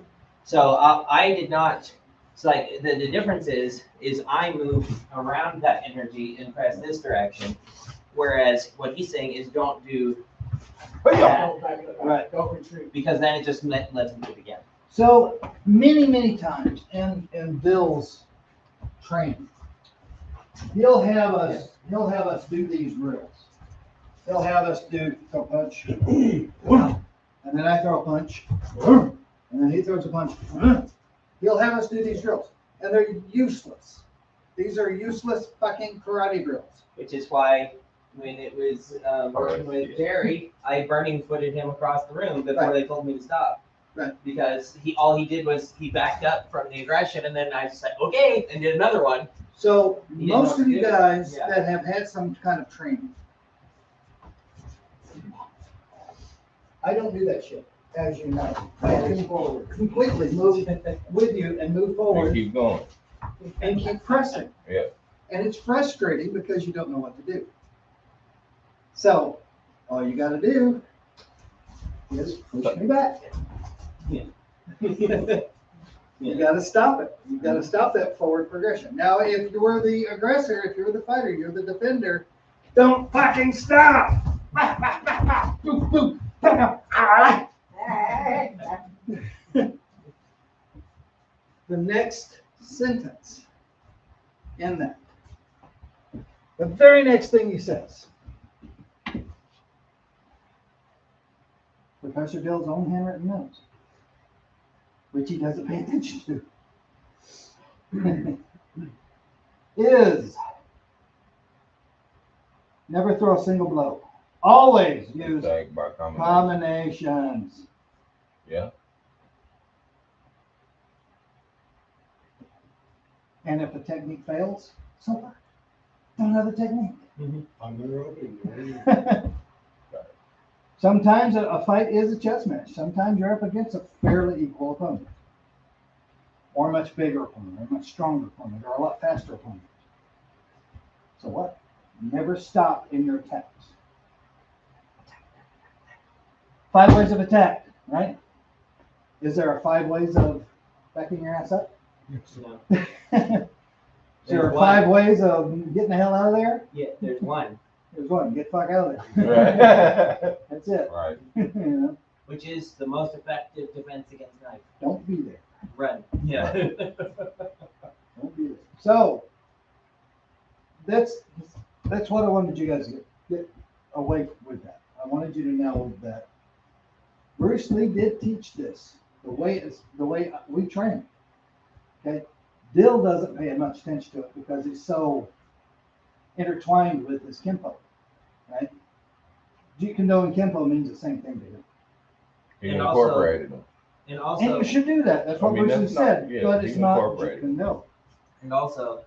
So I did not. It's like the difference is I move around that energy and press this direction, whereas what he's saying is don't do that, Don't back it up. Right. Don't retreat. because then it just lets him do it again. So many times in Bill's training, he'll have us do these drills. He'll have us do throw punch, and then I throw a punch, and then he throws a punch. He'll have us do these drills, and they're useless. These are useless fucking karate drills. Which is why when it was working with Jerry, I burning footed him across the room before they told me to stop. Right. Because all he did was he backed up from the aggression, and then I just said okay and did another one. So You didn't know most what of to you do. guys Yeah. that have had some kind of training, I don't do that shit, as you know. I can completely move with you and move And forward keep going. and keep pressing. Yeah. And it's frustrating because you don't know what to do. So all you gotta do is push me back. You gotta stop it. You gotta stop that forward progression. Now, if you're the aggressor, if you're the fighter, you're the defender, don't fucking stop. Boop, boop. Ah. The next sentence in that, the very next thing he says, Professor Dill's own handwritten notes. which he doesn't pay attention to, is never throw a single blow. Always use Attack by combination. combinations. Yeah. And if a technique fails, so what? Another technique. Sometimes a fight is a chess match. Sometimes you're up against a fairly equal opponent, or a much bigger opponent, or a much stronger opponent, or a lot faster opponent. So what? Never stop in your attacks. 5 ways of attack, right? Is there 5 ways of backing your ass up? No. Is there There's 5 ways of getting the hell out of there? Yeah, there's one, There's one. Get the fuck out of there. Right. That's it. Right. You know, which is the most effective defense against knife. don't be there. Run. Yeah. Don't be there. So that's what I wanted you guys to get away with that. I wanted you to know that Bruce Lee did teach this. The way we train. Okay, Dill doesn't pay much attention to it because he's so intertwined with his Kempo, right? Jeet Kune and Kempo means the same thing to him. He And also- incorporated them. And And also, you should do that. That's what I mean, Bruce Lee that's not- said, yeah, but he it's not Jeet incorporated. Kune. and also,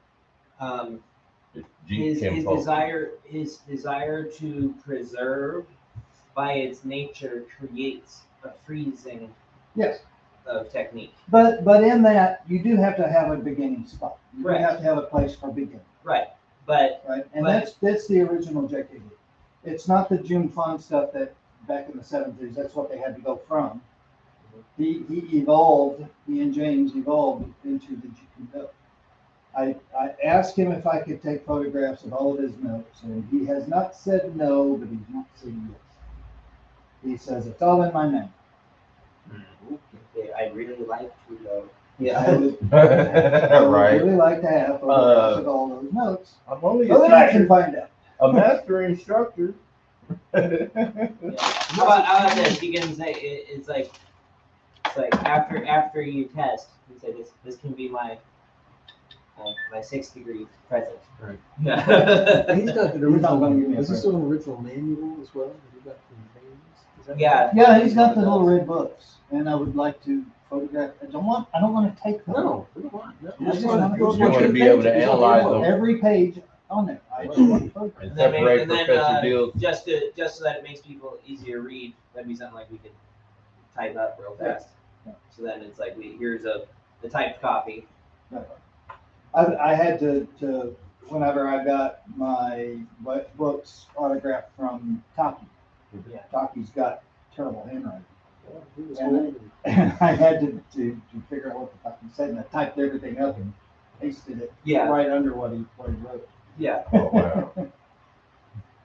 It's Jeet his Kune. desire to preserve by its nature creates a freezing Yes. of technique. But in that, you do have to have a beginning spot. You do Right. have to have a place for beginning, Right. But right? And But- that's the original JKD. It's not the June Fun stuff that back in the 70s, that's what they had to go from. He evolved, he and James evolved into the Jeet I asked him if I could take photographs of all of his notes, and he has not said no, but he's not said yes. He says, it's all in my name. I really like to though. I would Right. really like to have photographs of all those notes, I'm only so that I can find out. a master instructor. How about this? You can say it's like after you test, you say this can be my 6th degree present. Right. Yeah. He's got the He's not gonna give me original, a is this present. an original manual as well? Have you got from James? Is that- Yeah. Yeah, he's got the little red books, and I would like to photograph. I don't want to take them. No, we don't want, no. I just want You want to be able to analyze them every page on there. I just want to photograph. and separate Professor Deals. just so that it makes people easier to read, that'd be something like we could type up real fast. Yeah. So then it's like here's the typed copy. I had to whenever I got my books autographed from Taki. Yeah. Taki's got terrible handwriting. Yeah, he was And- old. And I had to figure out what the fuck he said, and I typed everything up and pasted it Yeah. right under what he wrote. Yeah. Oh, wow.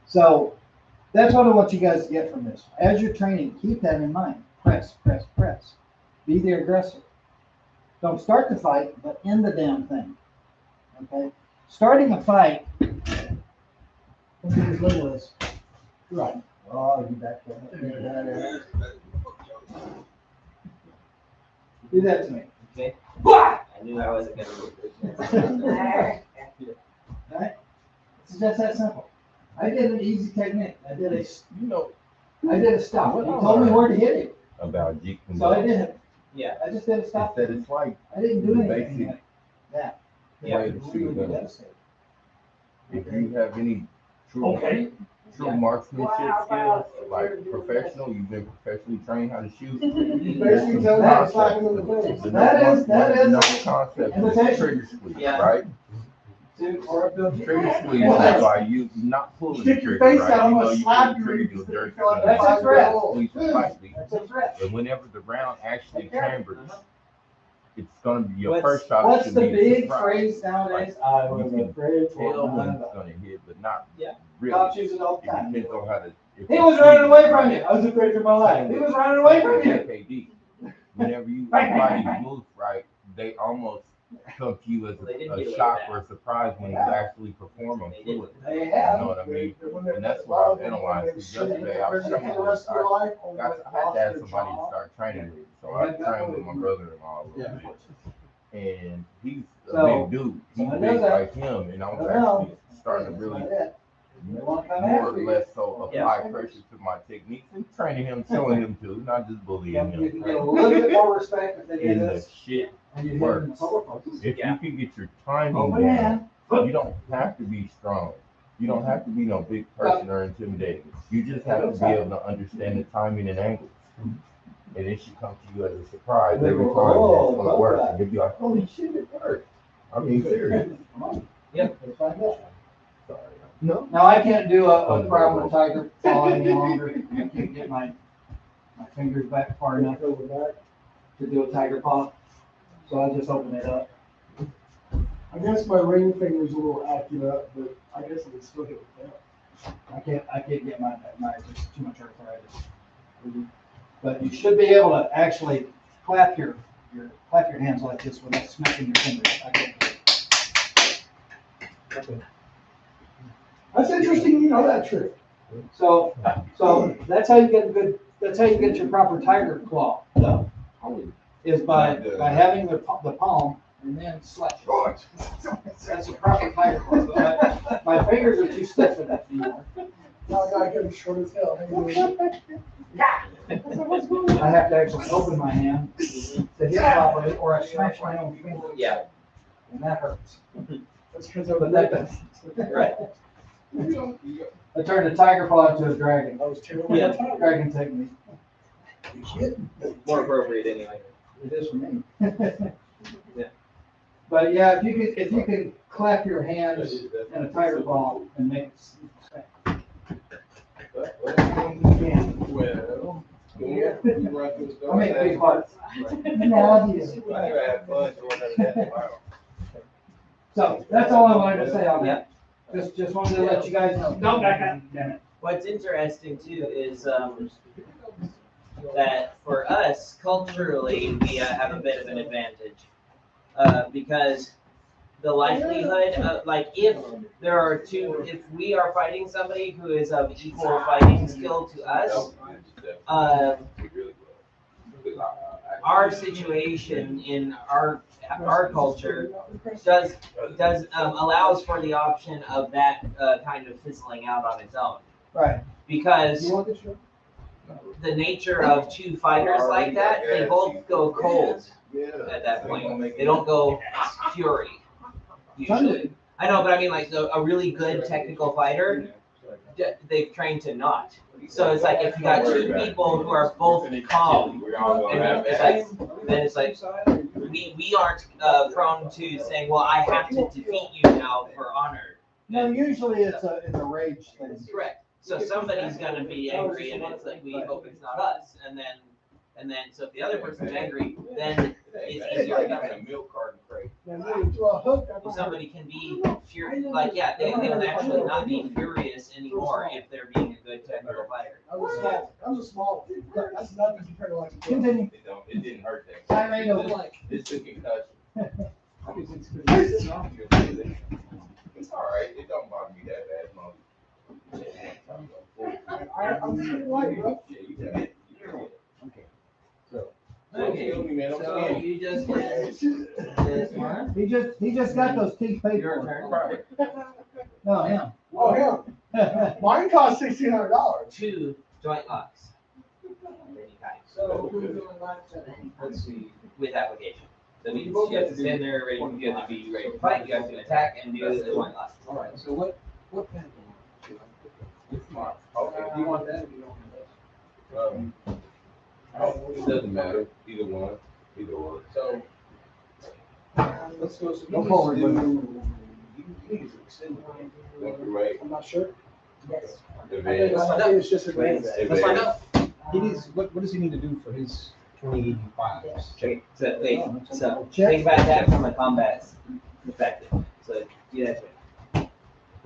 So that's what I want you guys to get from this. As you're training, keep that in mind. Press, press, press. Be the aggressor. Don't start the fight, but end the damn thing. Okay? Starting a fight. Look at as little as. Right. Oh, you back there. Do that to me. Okay. I knew I wasn't gonna do this. Right? It's just that simple. I did an easy technique. I did a stop. He told me where to hit him, About Jeet Kune. so I did it. Yeah. I just did a stop. That it's like I didn't do the anything. basic Like that. way to It shoot would be them. devastating. If you have any true Okay. true marksmanship skills, like professional, you've been professionally trained how to shoot. Basically tell him how to slap him in the face. The That is- no concept and is the tension. trigger squeeze, Yeah. right? Or Trigger squeeze Yeah. is by you not pulling the Stick your trigger, face right? out, I'm You know gonna you slap pull the you trigger, and you'll stick jerk your it face out. That's a threat. squeeze it slightly. That's a threat. And whenever the round actually Take care of it. chambers, it's gonna be your What's- first shot. What's should the be a big surprise. phrase nowadays? I was You can afraid Tell when it's for gonna hit, but not Yeah. really. Cops use it all the It time. depends on how to. if He you was shoot running away it from right. you. I was afraid for my life. He was running away from you. JKD. Whenever you Bang, bang, apply bang, bang. these moves right, they almost come to you as They did get a away shock with or a surprise when you actually perform them They did. fluently. They You have. know what I mean? And that's what I've analyzed. Because yesterday I was training with, I had to have somebody to start training with. So I trained with my brother-in-law a little bit. And he's a big dude. He's big like him. And I was actually starting to really more or less so apply pressure to my techniques and training him, showing him to, not just bullying him. You can get a little bit more respect if they do And the this. shit And you hit works. them solar focus. If you can get your timing Open down, hand. you don't have to be strong. You don't have to be no big person or intimidating. You just have to be able to understand the timing and angles. And it should come to you as a surprise every time Oh, it's gonna work. And you'll be like, holy shit, it worked. I mean, serious. Come on. Yeah. Let's find out. Sorry. No. Now, I can't do a brown tiger paw any longer. I can't get my fingers back far enough over there to do a tiger paw. So I just open it up. I guess my ring finger's a little accurate, but I guess I can still hit with that. I can't get my just too much arthritis. But you should be able to actually clap your hands like this without smacking your fingers. I can't do it. Okay. That's interesting, you know that trick. So that's how you get your proper tiger claw done. Is by having the palm and then slash. That's a proper tiger claw. My fingers are too stiff for that anymore. Now I gotta get it short as hell. I have to actually open my hand to hit properly, or I smash my own finger. Yeah. And that hurts. That's because I'm But that does. Right. I turned a tiger paw into a dragon. I was terrible. Yeah. Dragon technique. You kidding? More appropriate anyway. It is for me. Yeah. But yeah, if you can clap your hands in a tiger paw and make it. Well, yeah. I make big parts. No, so that's all I wanted to say on that. Just wanted to let you guys know. Don't back up, damn it. What's interesting too is that for us culturally we have a bit of an advantage because the likelihood of like if we are fighting somebody who is of equal fighting skill to us, our situation in our culture does allows for the option of that kind of fizzling out on its own. Right. Because You want this shirt? the nature of two fighters like that, they both go cold at that point. They don't go fury, usually. I know, but I mean like a really good technical fighter, they've trained to not. So it's like if you got two people who are both calm, and it's like we aren't prone to saying, well, I have to defeat you now for honor. No, usually it's a rage thing. Correct. So somebody's gonna be angry, and it's like we hope it's not us. And then so if the other person's angry, then it's easier to get them. If somebody can be furious, like they would actually not be furious anymore if they're being a good technical fighter. I was a small. That's nothing compared to like. Continue. It didn't hurt that. Tirade over. It's a concussion. It's all right. It don't bother me that bad. I'm sitting like, bro. Yeah, you got it. Okay, so you just did this one. He just got those teeth paid Your for. turn. No, him. Oh, yeah. Mine cost $1,600. 2 joint locks. So who's doing lots of them? Let's see, with application. So you have to stand there ready, you have to be ready to fight, you have to attack and do the joint locks. All right, so what pen do you want? It's mine. Okay, do you want that or do you want this? It doesn't matter. Either one. Either one. So, let's go. Go forward, You buddy. need to extend the Right. I'm not sure. Yes. I think it's just advanced. Let's find out. He needs, what does he need to do for his 25s? Okay, so think about that from a combat perspective. So do that.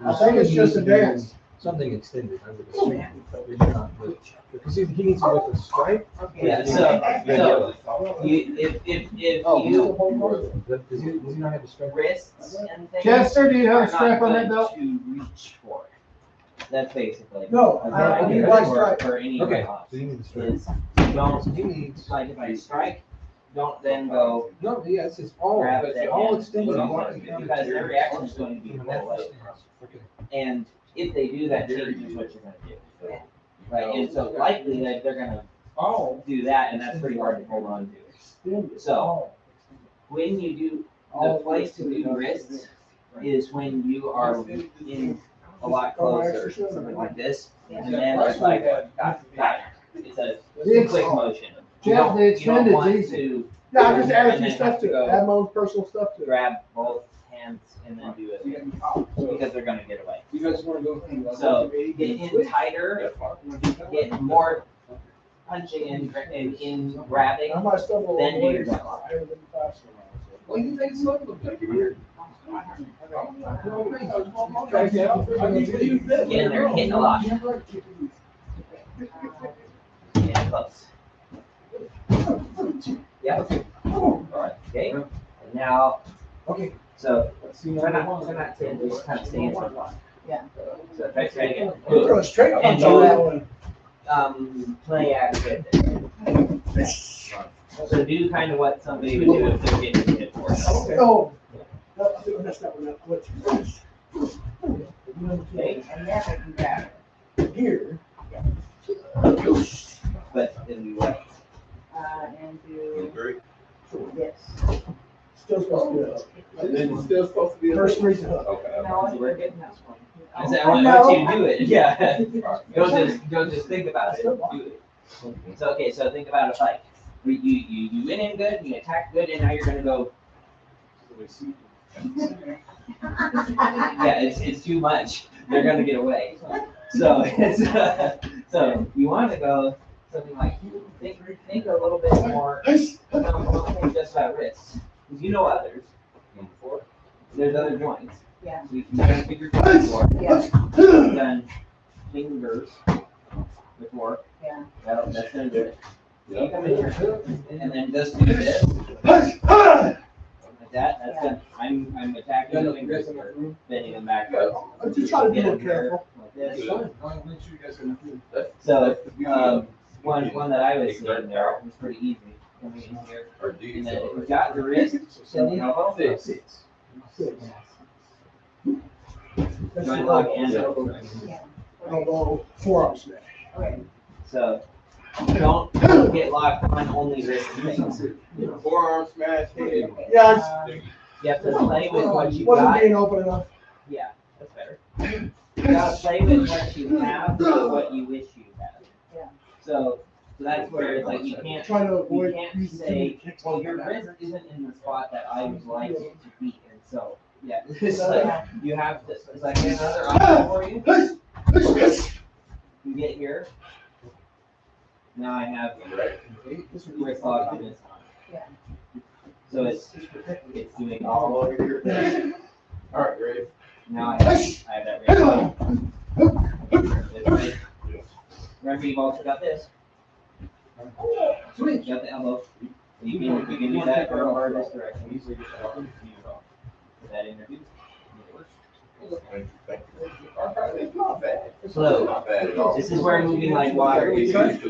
I think it's just advanced. something extended under the street. Maybe not, but- Because he needs to with a stripe. Yeah, so if Oh, he's you still holding on. Does he not have a stripe? wrists and things Chester, do you have are a strap not on that good belt? to reach for. That's basically. No, I I need black stripe. for any Okay, job so you need the stripe. is don't He needs. like if I strike, don't then go No, yeah, it's all, grab it's that all hand, extended. because every action is going to be full away. Okay. And if they do that, changes what you're gonna do. Right, and so likely that they're gonna do that, and that's pretty hard to hold on to. So when you do, the place to do wrists is when you are in a lot closer, something like this, and then it's like, got it. It's a quick motion. You Jeff, the don't extended want easy. to Yeah, I just added And some then stuff have to to go it, add my own personal stuff to it. grab both hands and then do it because they're gonna get away. You guys wanna go? So get in tighter, get more punching and in grabbing. I might stumble Then along do the your way. jump off. I haven't been fast enough. Well, you think it's something weird. Again, they're hitting a lot. Yeah, close. Yep. Alright, okay. And now, Okay. so try not to just kind of stay in one line. Yeah. So try again. Throw a straight And punch on that one. Play action. So do kind of what somebody would do if they're getting hit for. Oh. No, I think I messed that one up. What you Okay, And then I can grab it. here. but then we what? And do this. Still supposed to And then it's still supposed to be be. a first reason hook. Okay. No, we're getting this one. I said, I want you to do it, yeah. Don't just think about it, do it. So, okay, so think about it like, you went in good, you attacked good, and now you're gonna go. Yeah, it's too much, they're gonna get away. So, it's, so you wanna go something like, think a little bit more, don't think just about wrists, because you know others. Number 4. There's other joints. Yeah. So you can kind of figure joints before. Yeah. You've done fingers before. Yeah. That's gonna do it. Yeah. Come in here, and then just do this, like that, that's good. I'm attacking the fingers, or bending them backwards. I'm just trying to be Get more them here, careful. like this. Make sure you guys are. So, one that I was seeing there was pretty easy, coming in here. Or do you And then if you got the wrist, send the elbow. Joint lock and elbow. Elbow, forearm smash. Okay. So, don't get locked on only wrist things. Forearm smash, head. Yeah, You have to play with what you wasn't got. being open enough. Yeah, that's better. You gotta play with what you have, not what you wish you had. Yeah. So that's where it's like you can't, Trying to you avoid can't using too say, many kicks well, like your that. wrist isn't in the spot that I would like it to be in, so, yeah. It's like, you have to, it's like another option for you. You get here. Now I have wrist lock on this one. Yeah. So it's doing all over your face. All right, ready? Now I have that wrist lock. This way. Remember, you've also got this. Sweet. You got the elbow. You can do that or this direction. Usually just put that in there. It's not bad. Slow. Not bad at all. This is where moving like water.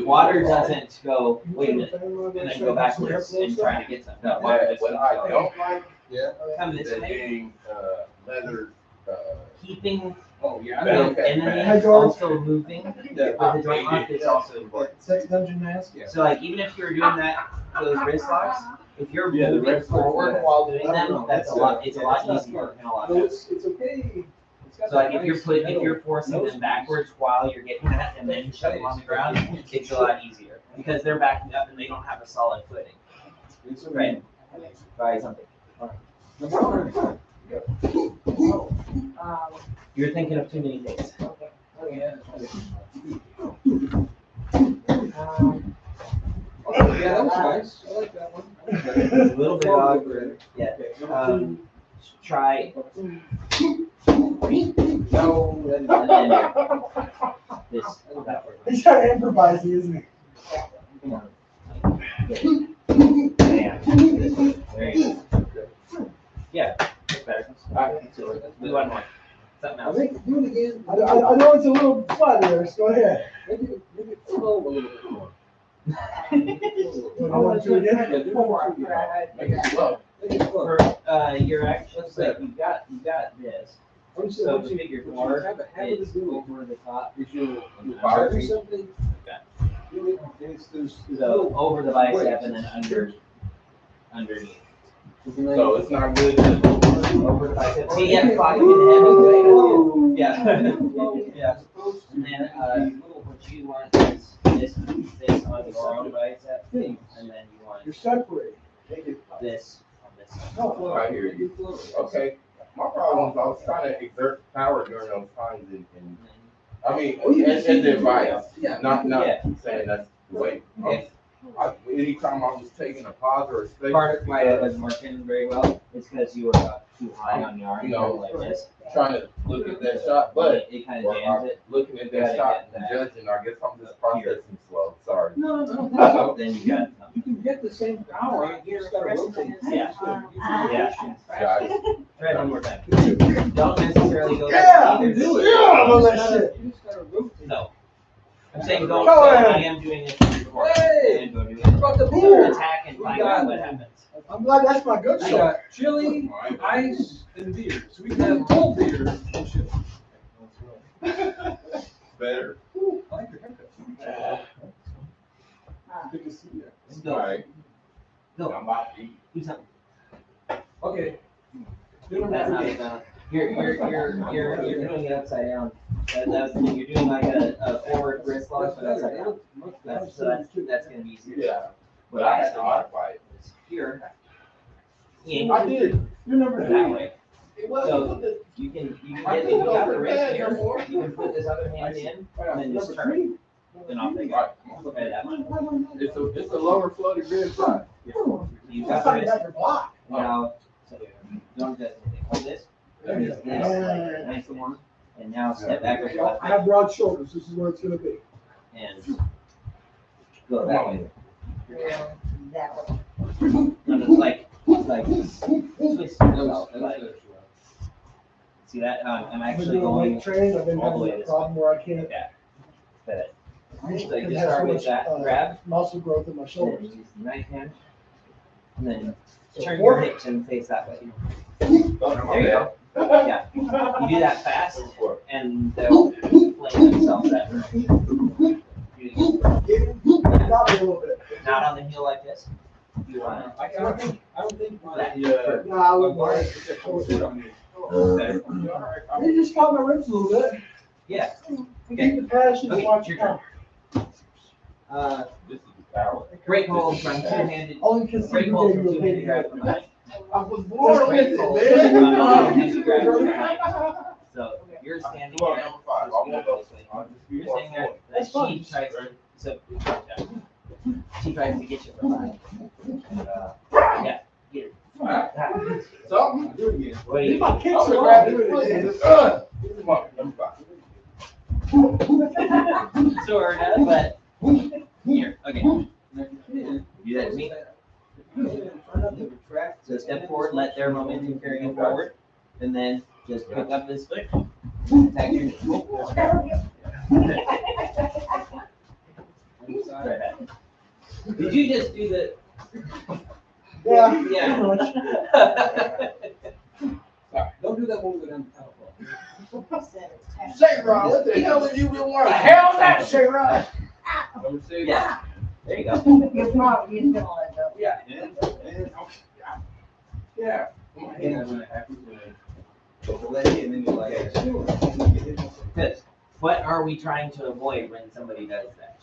Water doesn't go, wait a minute, and then go backwards and try to get something. No, water just What I don't like come this is way. being, leather, Keeping, oh, yeah. and then it's also moving, but the joint lock is also important. Sex dungeon mask? So like, even if you're doing that, those wrist locks, if you're Yeah, the moving wrist locks, forward yeah. while doing them, that's a lot, it's a lot easier and a lot No, better. it's okay. It's got So like, that if nice you're metal forcing nose them piece. backwards while you're getting that and then shove them on the ground, it's a lot easier. Because they're backing up and they don't have a solid footing. It's Right. Try something. You're thinking of too many things. Yeah, that was nice. I like that one. A little bit awkward. Yeah. Try No, and then this, that way. He's kind of improvising, isn't he? There you go. Yeah, that's better. Alright, so we want more. Something I else. think, do it again. I know it's a little flat there, so go ahead. Make it slow a little bit more. I want to do it again. Make it slow. For, your action, so you got this. So the figure 4 is over the top. Something. So over the bicep and then underneath. So it's not good to Over the bicep. See, you have to pocket in the head. Yeah. Yeah. And then, what you want is this on your own bicep, and then you want You're separated. this on this side. I hear you. Okay. My problem is I was trying to exert power during those times and I mean, as advice, not saying that's the way. Anytime I was taking a pause or a space. Part of why it wasn't working very well is because you were too high on your arm, like this. Trying to look at that shot, but It kind of jams it. looking at that shot and judging, I guess I'm just processing slow. Sorry. No. Then you got You can get the same power. You just gotta rotate. Yeah. Got it. Try it one more time. Don't necessarily go Yeah, either. do it. Yeah, I love that shit. You just gotta rotate. No. I'm saying don't. Go ahead. I am doing it before. Hey! And go do it. About the beer. Attack and find out what happens. I'm glad that's my good I shot. got chili, ice, and beer. So we can have cold beer and chili. Better. I like your haircut. Good to see you. Go. Right. Go. I'm about to eat. Do something. Okay. That's how it's done. You're doing it upside down. That's the thing. You're doing like a forward wrist lock, but upside down. That's gonna be easier. Yeah. What But I I had have to to modify it. do is here. Yeah, I did. You're number that way. It wasn't So the you can I get think you got the over wrist bad here. no more. You can put this other hand in and then just number turn. Then off they go. Right. Okay, that one. It's a lower floated rib side. You That's got the not wrist. got your block. Now, so don't do anything. Hold this. Use this. Nice and warm. And now step back with your left I have hand broad shoulders. This is where it's gonna be. and go that way. That way. And it's like twist yourself. Like, see that? I'm I've been actually doing weight going training. I've been all the way having a this way. problem where I can't. like that. But I So you can just have start so with much, that grab. muscle growth in my then shoulders. use the right hand. And then So turn forward. your hips and face that way. There you go. Yeah. You do that fast and they'll play themselves that direction. Got me a little bit. Not on the heel like this. You want I don't think my, No, I would want better. You just caught my ribs a little bit. Yeah. Keep the passion and Okay, watch your it turn. come. This is the power. Break hold from two-handed. Only because Break you hold gave from me a two-handed big grab from behind. I was born with Break it, hold man. from two-handed grab from behind. So you're standing Come on, there. number 5. I won't go. I'll just be You're more standing there. fluent. That she tries to. So she tries to get you from behind. Yeah. Get it. Something? What do you? My kicks I'm are gonna off. grab this foot. Come on, number 5. Sort of, but here. Okay. Do that to me. So step forward, let their momentum carry you forward, and then just pick up this foot. Attack your Right back. Did you just do the? Yeah. Yeah. don't do that when we go down the paddle. J-Rod, what the hell have you been What working? the hell is that, J-Rod? Number 6. Yeah. There you go. You're probably just gonna let go. Yeah. Yeah. Come on. Good. What are we trying to avoid when somebody does that?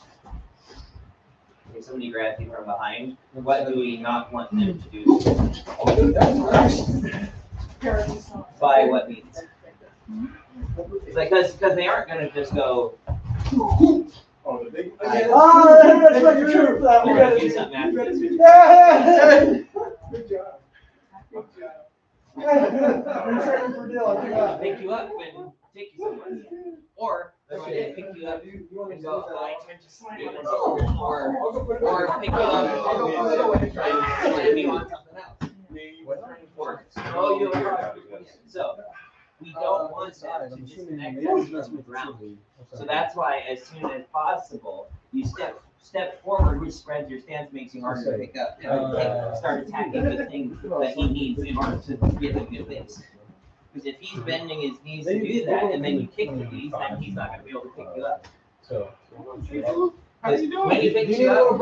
If somebody grabs you from behind, what do we not want them to do? By what means? It's like, because they aren't gonna just go, Oh, the big. Oh, that's like the truth. That we're one. gonna do something after this. Yeah. Good job. Good job. You're training for Dylan. Good job. Pick you up and take you Or pick you up and slam you on something else. Or throw you across. So we don't want them to disconnect us from the ground. So that's why as soon as possible, you step forward, which spreads your stance, makes you harder to pick up. And start attacking the thing that he needs in order to get the good base. Because if he's bending his knees to do that, and then you kick the knees, then he's not going to be able to pick you up. So. Because when he picks you up,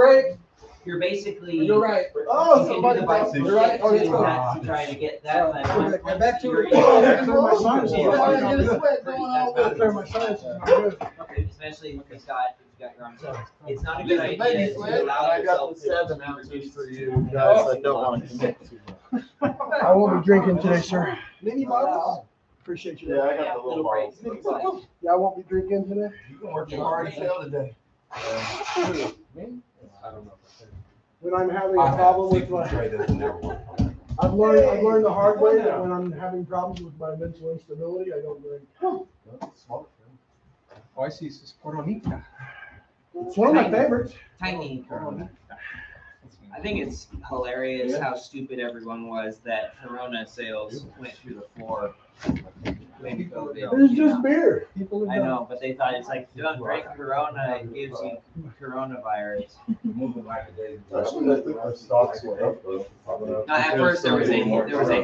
you're basically. You're right. Oh, you can do the bicep You're right. Oh, to yeah. to try to get that. Get back to it. Okay, especially if you've got your arms up. It's not a good idea to allow yourself to. 7 ounces for you guys. I don't want to commit too much. I won't be drinking today, sir. Mini bottles? Appreciate you. Yeah, I got the little bottles. Yeah, I won't be drinking today. You can work hard as hell today. I don't know. When I'm having a problem with my, I've learned the hard way that when I'm having problems with my mental instability, I don't drink. Oh, I see. It's Coronita. It's one of my favorites. Tiny Corona. I think it's hilarious how stupid everyone was that Corona sales went through the floor when COVID. It's just beer. People I know, but they thought it's like, don't drink Corona, it gives you coronavirus. Actually, I think our stocks went up though. No, at first there was a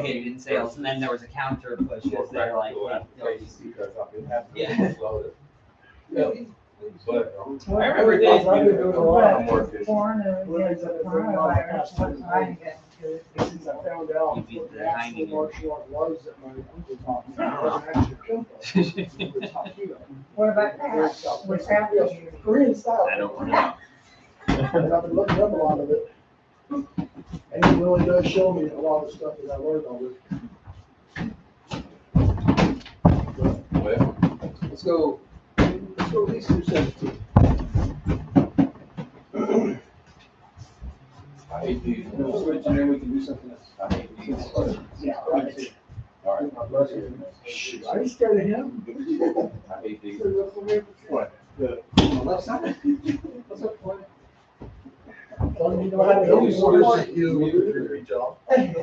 hit in sales, and then there was a counter push because they're like, yeah. But I remember days I've been doing a lot of more Corn is a coronavirus, what's mine again? since I found out what the actual martial art was that my uncle taught me. It wasn't actually Kempo. It was Hapkido. What about that? What's happening? Korean style. I don't know. And I've been looking up a lot of it. And it really does show me a lot of stuff that I learned on it. well, Let's go at least 217. I hate these. We'll switch and then we can do something else. I hate these. Yeah, right. All right. Shoot, are you scared of him? I hate these. What? The left side? What's up, boy? You know how to help me more. Reach off. Okay,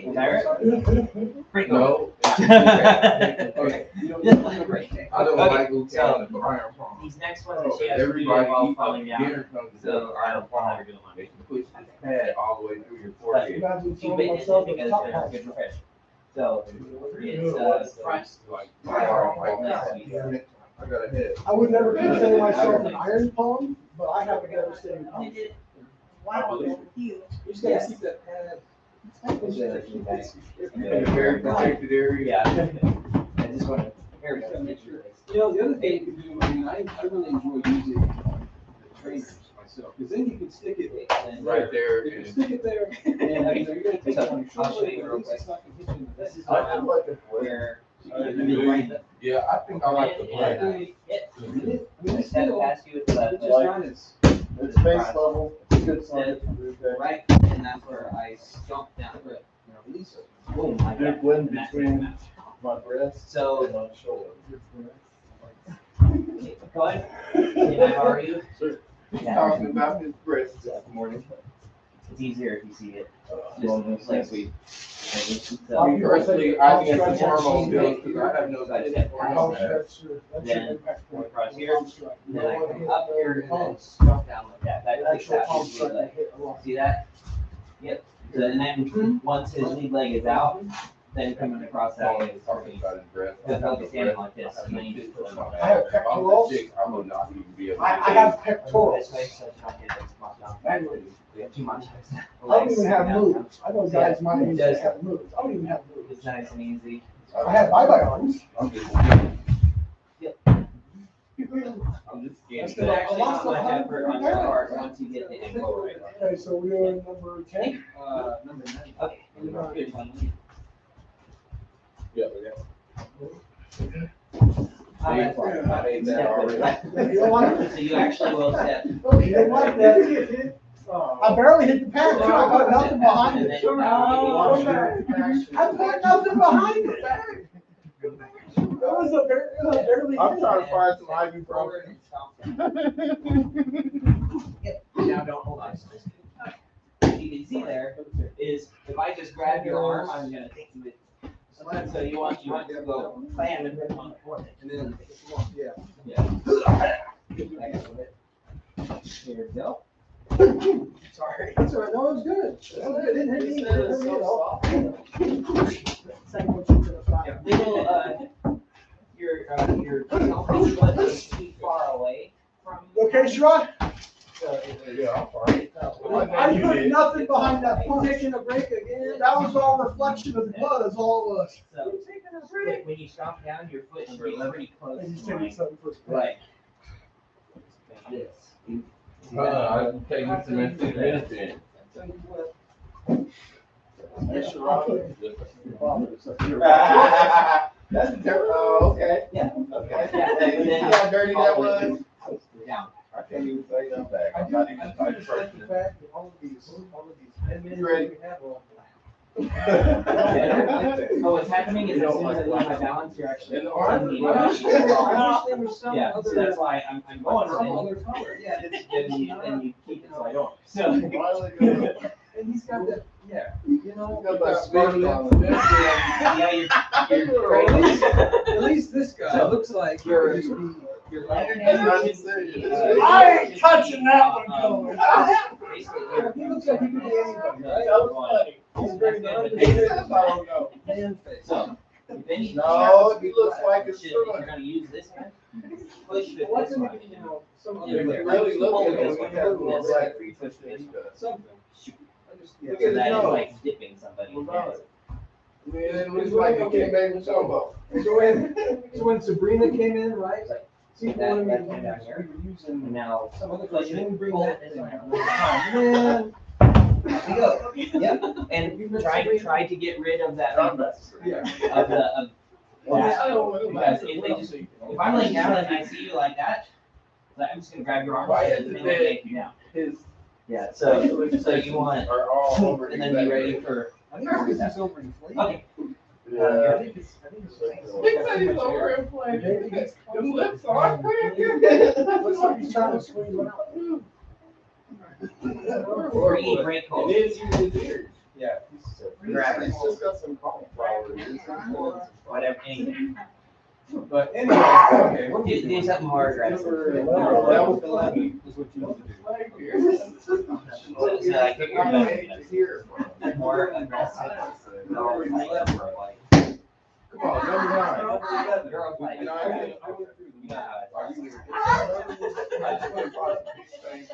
Tyra. Break No. Okay. Just let it break. I don't Okay, like who so- counted the iron palm. These next ones that she has to do Everybody while eat falling down. dinner comes to the So I iron don't palm. ever do them. They can push the pad all the way through your forehead. Imagine She throwing bit it myself because with top it's hats. good refresh. So it's front. Like, I don't like that. I got a head. I would never consider myself an iron palm, but I have a devastating palm. Wow, you. You just gotta keep that pad. In a very protected area. Yeah. I just want to. Here we go. You know, the other thing you can do, I mean, I really enjoy using the trainers myself, because then you can stick it Right there. You can stick it there, and you know, you're gonna take it on your I'll show shoulder, you but real at least quick. it's not gonna hit you in the This is I one like it. where. Yeah, I think I like the black. I mean, it's Step still, past you with the left it's foot. just not as, It's base level. It's good Step size. right, and that's where I stomp down through it. You know, release it. Boom, like Big that. blend And that's between it. my breast So, and my shoulder. go ahead. Can I borrow you? Sir. He's Yeah. talking about his breast this morning. It's easier if you see it. Just like we. Me personally, I get some hormone pills because I have no Palm hormone. stretch, that's your Then impact point. across here, Palm strike. You then don't I wanna come hit up the here and then palms. stomp down like that. That takes Actual that palm his strike lead leg. that hit a lot. See that? Yep. So, and then once his lead leg is out, then coming across that way is Talking about his breast. Because I'll be standing like this, and then you just put them on. I have pectorals. I would not even be able to. I have This pectorals. way, so it's not getting as much down. Manually. We have too much. I don't even have moves. I know guys my age Does- that have moves. I don't even have moves. It's nice and easy. I have bye-bye arms. I'm just. Yep. I'm just It's scared. actually not much effort on your part once you get the angle right. Okay, so we're doing number 10. number 9. Okay. Good one. Yeah, we got. I hate that already. You don't like it? So you actually will step. Okay, you don't like that. I barely hit the pad too. I got nothing behind And it. then I put nothing behind it. I'm trying to find some ibuprofen. Now don't hold on. You can see there is if I just grab your arm, I'm gonna take you with. So you want to go plan and rip on the forehead. And then, yeah. Here we go. Sorry. That's all right. No, it was good. It was good. It didn't hurt me. It didn't hurt me at all. Little, your elbow foot is too far away from. Okay, Sherrod? Yeah, I'm fine. I put nothing behind that punch. Taking a break again. That was all reflection of the blood, is all it was. So, when you stomp down, your foot should be pretty close. And he's to taking mine. something for Right. Like this. I'm taking some medicine. That's Oh, okay. Yeah. Okay. Yeah, Hey, and you then- see how dirty that was? Down. I can't even say that back. I'm not even trying to trust the it. fact that all of these 10 minutes You ready? we have are all Oh, what's happening is as soon as I lose my balance, you're actually. In the arm? Yeah, so that's why I'm going with it. Yeah, And you keep it so I don't. So. and he's got that, yeah, you know. Got that spark on it. Yeah, you're At least this guy looks like You're- I ain't touching that one, Cohen. He looks like he could be anybody, right? That was funny. He's very I don't know. man face. So, if any. No, he looks like a If you're strudel. gonna use this hand, push it What's this in way. it, you know, some Yeah, other. It really looks like we have more black features than he does. Something. I just, yeah. Look So at his that is nose. like dipping somebody. What about it? I mean, it looks like a King David Jumbo. So when Sabrina came in, right? People That- wanted me that to came down use, here. we were And using now, some other push place, and then we it, bring pull that it thing. this way. Man, There you go. Yep, and try to get rid of that reflex, yeah. of that. Because Because if they just, if I'm laying down and I see you like that, like, I'm just gonna grab your arm and then take you down. his Yeah, so you want, are all over. and then be ready for. I think it's over inflated. Okay. Yeah. I think it's He said he's over inflated. His lips are. Looks like he's trying to squeeze one out. Or eat break It hold. is using his ears. Yeah. Grab it. He's just got some cauliflower. Whatever, anything. But anyway, okay. what do you Do think? something hard, grab it. That was 11. Is what you need to do. So like, you're I done. hate to hear. More aggressive. Or like, Come on, number 9. Girl fight. You know, You know how it is. I just want to try to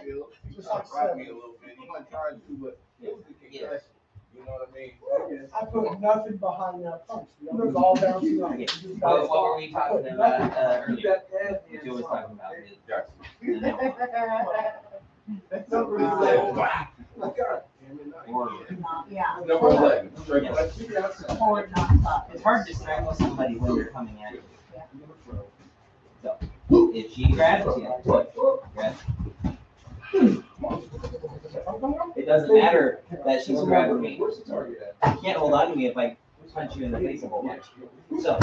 feel. Just like slap me a little bit. He might try to, but it was a concussion. You know what I mean? I put nothing behind that punch. It was all bouncing off. Okay. What were we talking about earlier? What you was talking about is That's not really good. My God. or Yeah. Number 11. Yes. Forward, not stop. It's hard to strangle somebody when they're coming at you. So if she grabs you, grab. It doesn't matter that she's grabbing me. You can't hold on to me if I punch you in the face a whole bunch. So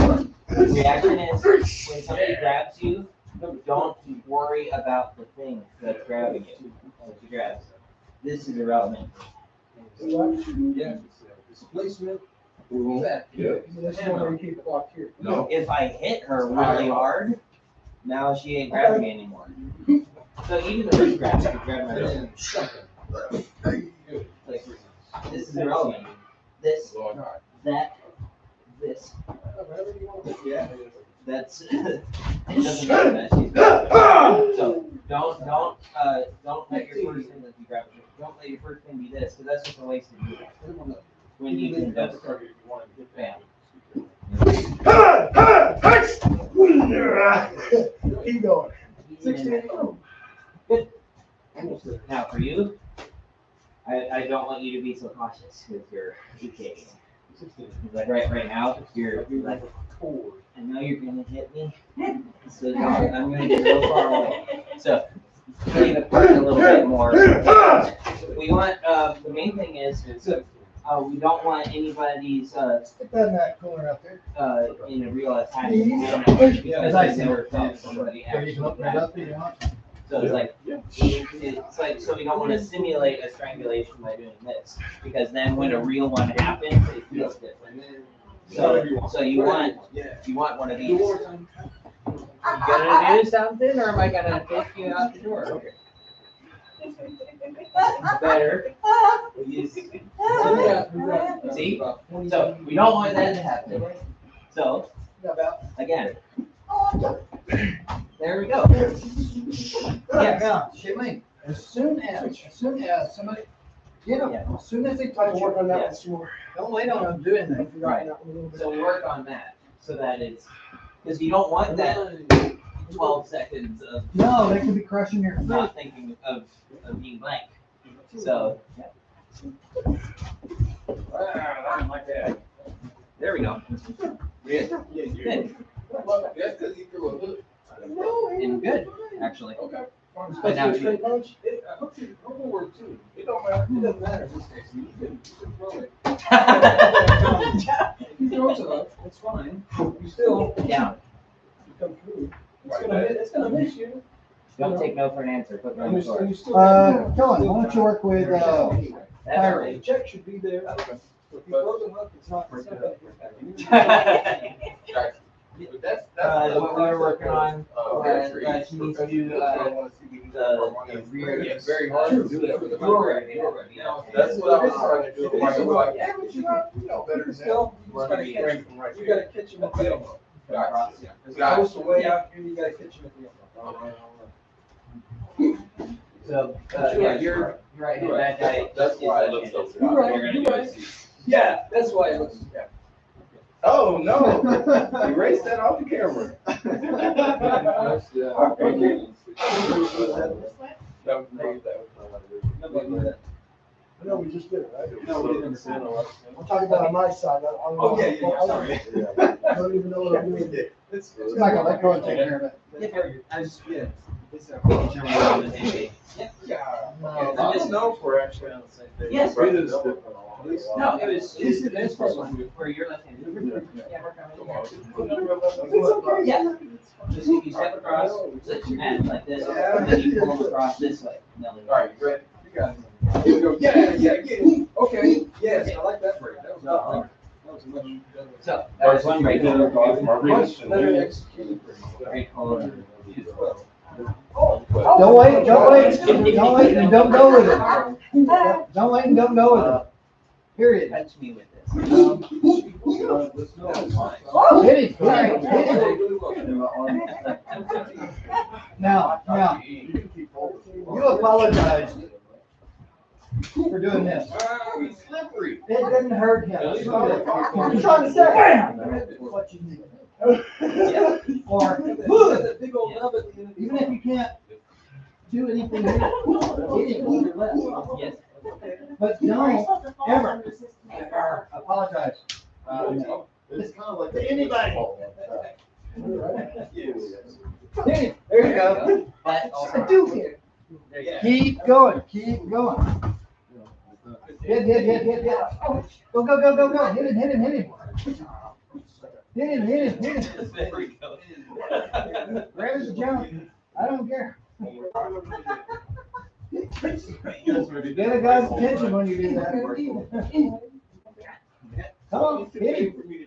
the reaction is when somebody grabs you, don't worry about the thing that's grabbing you. That you grab. This is irrelevant. Yeah. Displacement. That. Yeah. This is where you keep it locked here. No. If I hit her really hard, now she ain't grabbing me anymore. So even the first grab, I could grab my wrist. Like, this is irrelevant. This, that, this. That's it doesn't matter that she's grabbing. So don't let your first thing that you grab. Don't let your first thing be this, because that's just a waste of you. When you can just bam. Keep going. 16. Good. Now for you, I don't want you to be so cautious with your EK. Like right now, you're like, I know you're gonna hit me, so I'm gonna get real far away. So leave it a little bit more. We want the main thing is we don't want anybody's, Stick that in that corner up there. in a real attack. As I Because they said. never felt somebody So you can open it up if you want. So it's like, so we don't want to simulate a strangulation by doing this, because then when a real one happens, it feels different. So you want one of these. You gonna do something, or am I gonna take you out the door? Better. See? So we don't want that to happen. So, again. There we go. Yeah, now, Shailene, as soon as somebody, as soon as they touch Work on you, that some more. don't wait on them doing anything. Right. So work on that, so that it's, because you don't want that 12 seconds of No, they could be crushing your foot. not thinking of being blank. So, Like that. there we go. Good. Well, that's because he threw a hook. And good, actually. Okay. But now Straight you, punch? Hook will work too. It don't matter. It doesn't matter in this case. You can throw it. If he throws a hook, it's fine. You still down. Come through. Right. It's gonna miss you. Don't take no for an answer, put no on the And floor. you still. Kellen, why don't you work with, That's The right. check should be there. If he throws a hook, it's not. That's What we were working on, she needs to do, the rear. It's very hard to do that with a Forward, motor. forward, yeah. That's what I was trying to do. Like, Yeah, but you know better than that. Still, You just gotta catch him. from right You here. gotta catch him at the elbow. Gotcha. As opposed to way out here, you gotta catch him at the elbow. So, yeah, you're right, that guy. That's why it looks so good. You're right, You're gonna you're do right. it. Yeah, that's why it looks, yeah. Oh, no. Erase that off the camera. No, we just did it, right? No, we didn't. I'm talking about on my side. Oh, yeah, sorry. I don't even know what I'm doing. It's Michael, let go and take care of it. I just, yeah. Making sure we're on the same page. I don't know if we're actually on the same page. Yes. Right, it's No, it was, this first one, where you're left-handed. Yeah, work on it. Yeah. Just you step across, switch your hands like this, and then you pull them across this way. And they'll leave. All right, you ready? You got it. Here we go. Yeah, get it. Okay, yes, I like that break. That was much better. So, that was one right here. Much better executed. Right, hold on. Don't wait, and don't go with it. Don't wait and don't go with it. Period. Touch me with this. Hit it. Now, you apologize for doing this. He's slippery. It didn't hurt him. I'm trying to say, what you need. Or, Big old nub at the end of the. even if you can't do anything here, hit it with your left. Yes. But don't ever apologize. It's kind of like. To anybody. Yes. There you go. That also. There you go. Keep going, keep going. Hit. Go. Hit him. Hit him. There we go. Grab his jump. I don't care. Get a guy's attention when you do that. Come on, hit him. You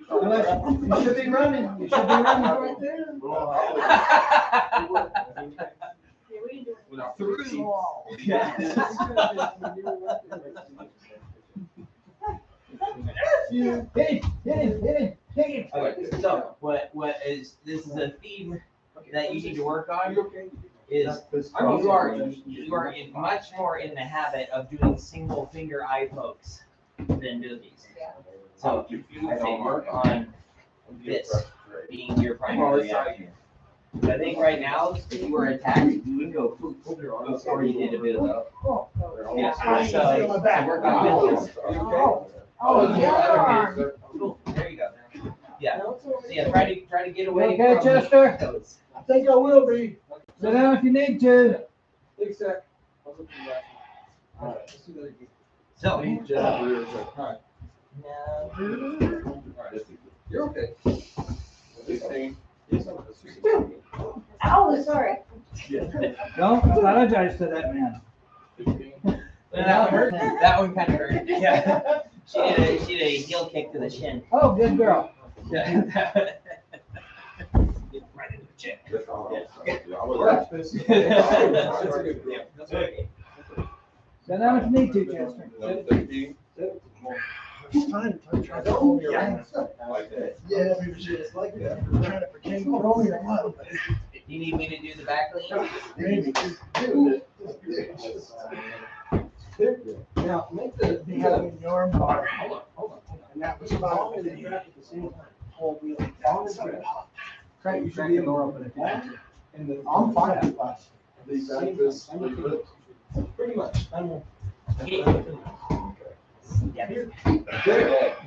should be running. You should be running right there. Hit him. Okay, so what is, this is a theme that you need to work on, is you are in much more in the habit of doing single finger eye pokes than boobies. So I say work on this being your primary action. I think right now, if you were attacked, you would go poof before you did a boob. Yeah, so work on this. Oh, yeah. Cool, there you go. Yeah, so yeah, try to get away Okay, from Chester? those. I think I will be. Sit down if you need to. Big sec. I'll look for that. All right, let's do that again. So, Alright, no. you're okay. 16. Oh, sorry. Don't apologize to that man. 15. That one hurt. That one kind of hurt. Yeah. She did a heel kick to the shin. Oh, good girl. Yeah. Right into the chin. That's okay. Sit down if you need to, Chester. 17. It's time to try to hold your Yeah. hands. Like that. Yeah, we were just like that. We're trying to pretend we're only a month. You need me to do the back lean? Maybe. Now, make the having your arm bar. Hold on. And that was about it. You have to the same time. Hold wheel down. Crack the door open if you want to. And the, I'm fine with that. These actors, Pretty much. I'm. Yeah.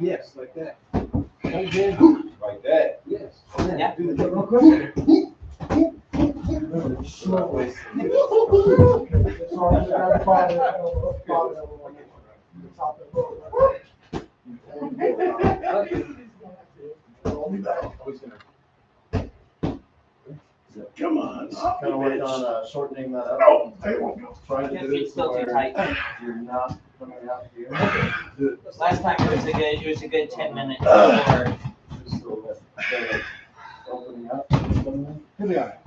Yes, like that. like that. Yes. Yeah. Do the real quick. Slowly. Come on. Kind of work on shortening that up. No, they won't go. Trying to Can't do be it still to too where tight. you're not coming out here. Last time it was a good 10 minutes before. Just so that, opening up. He'll be all right.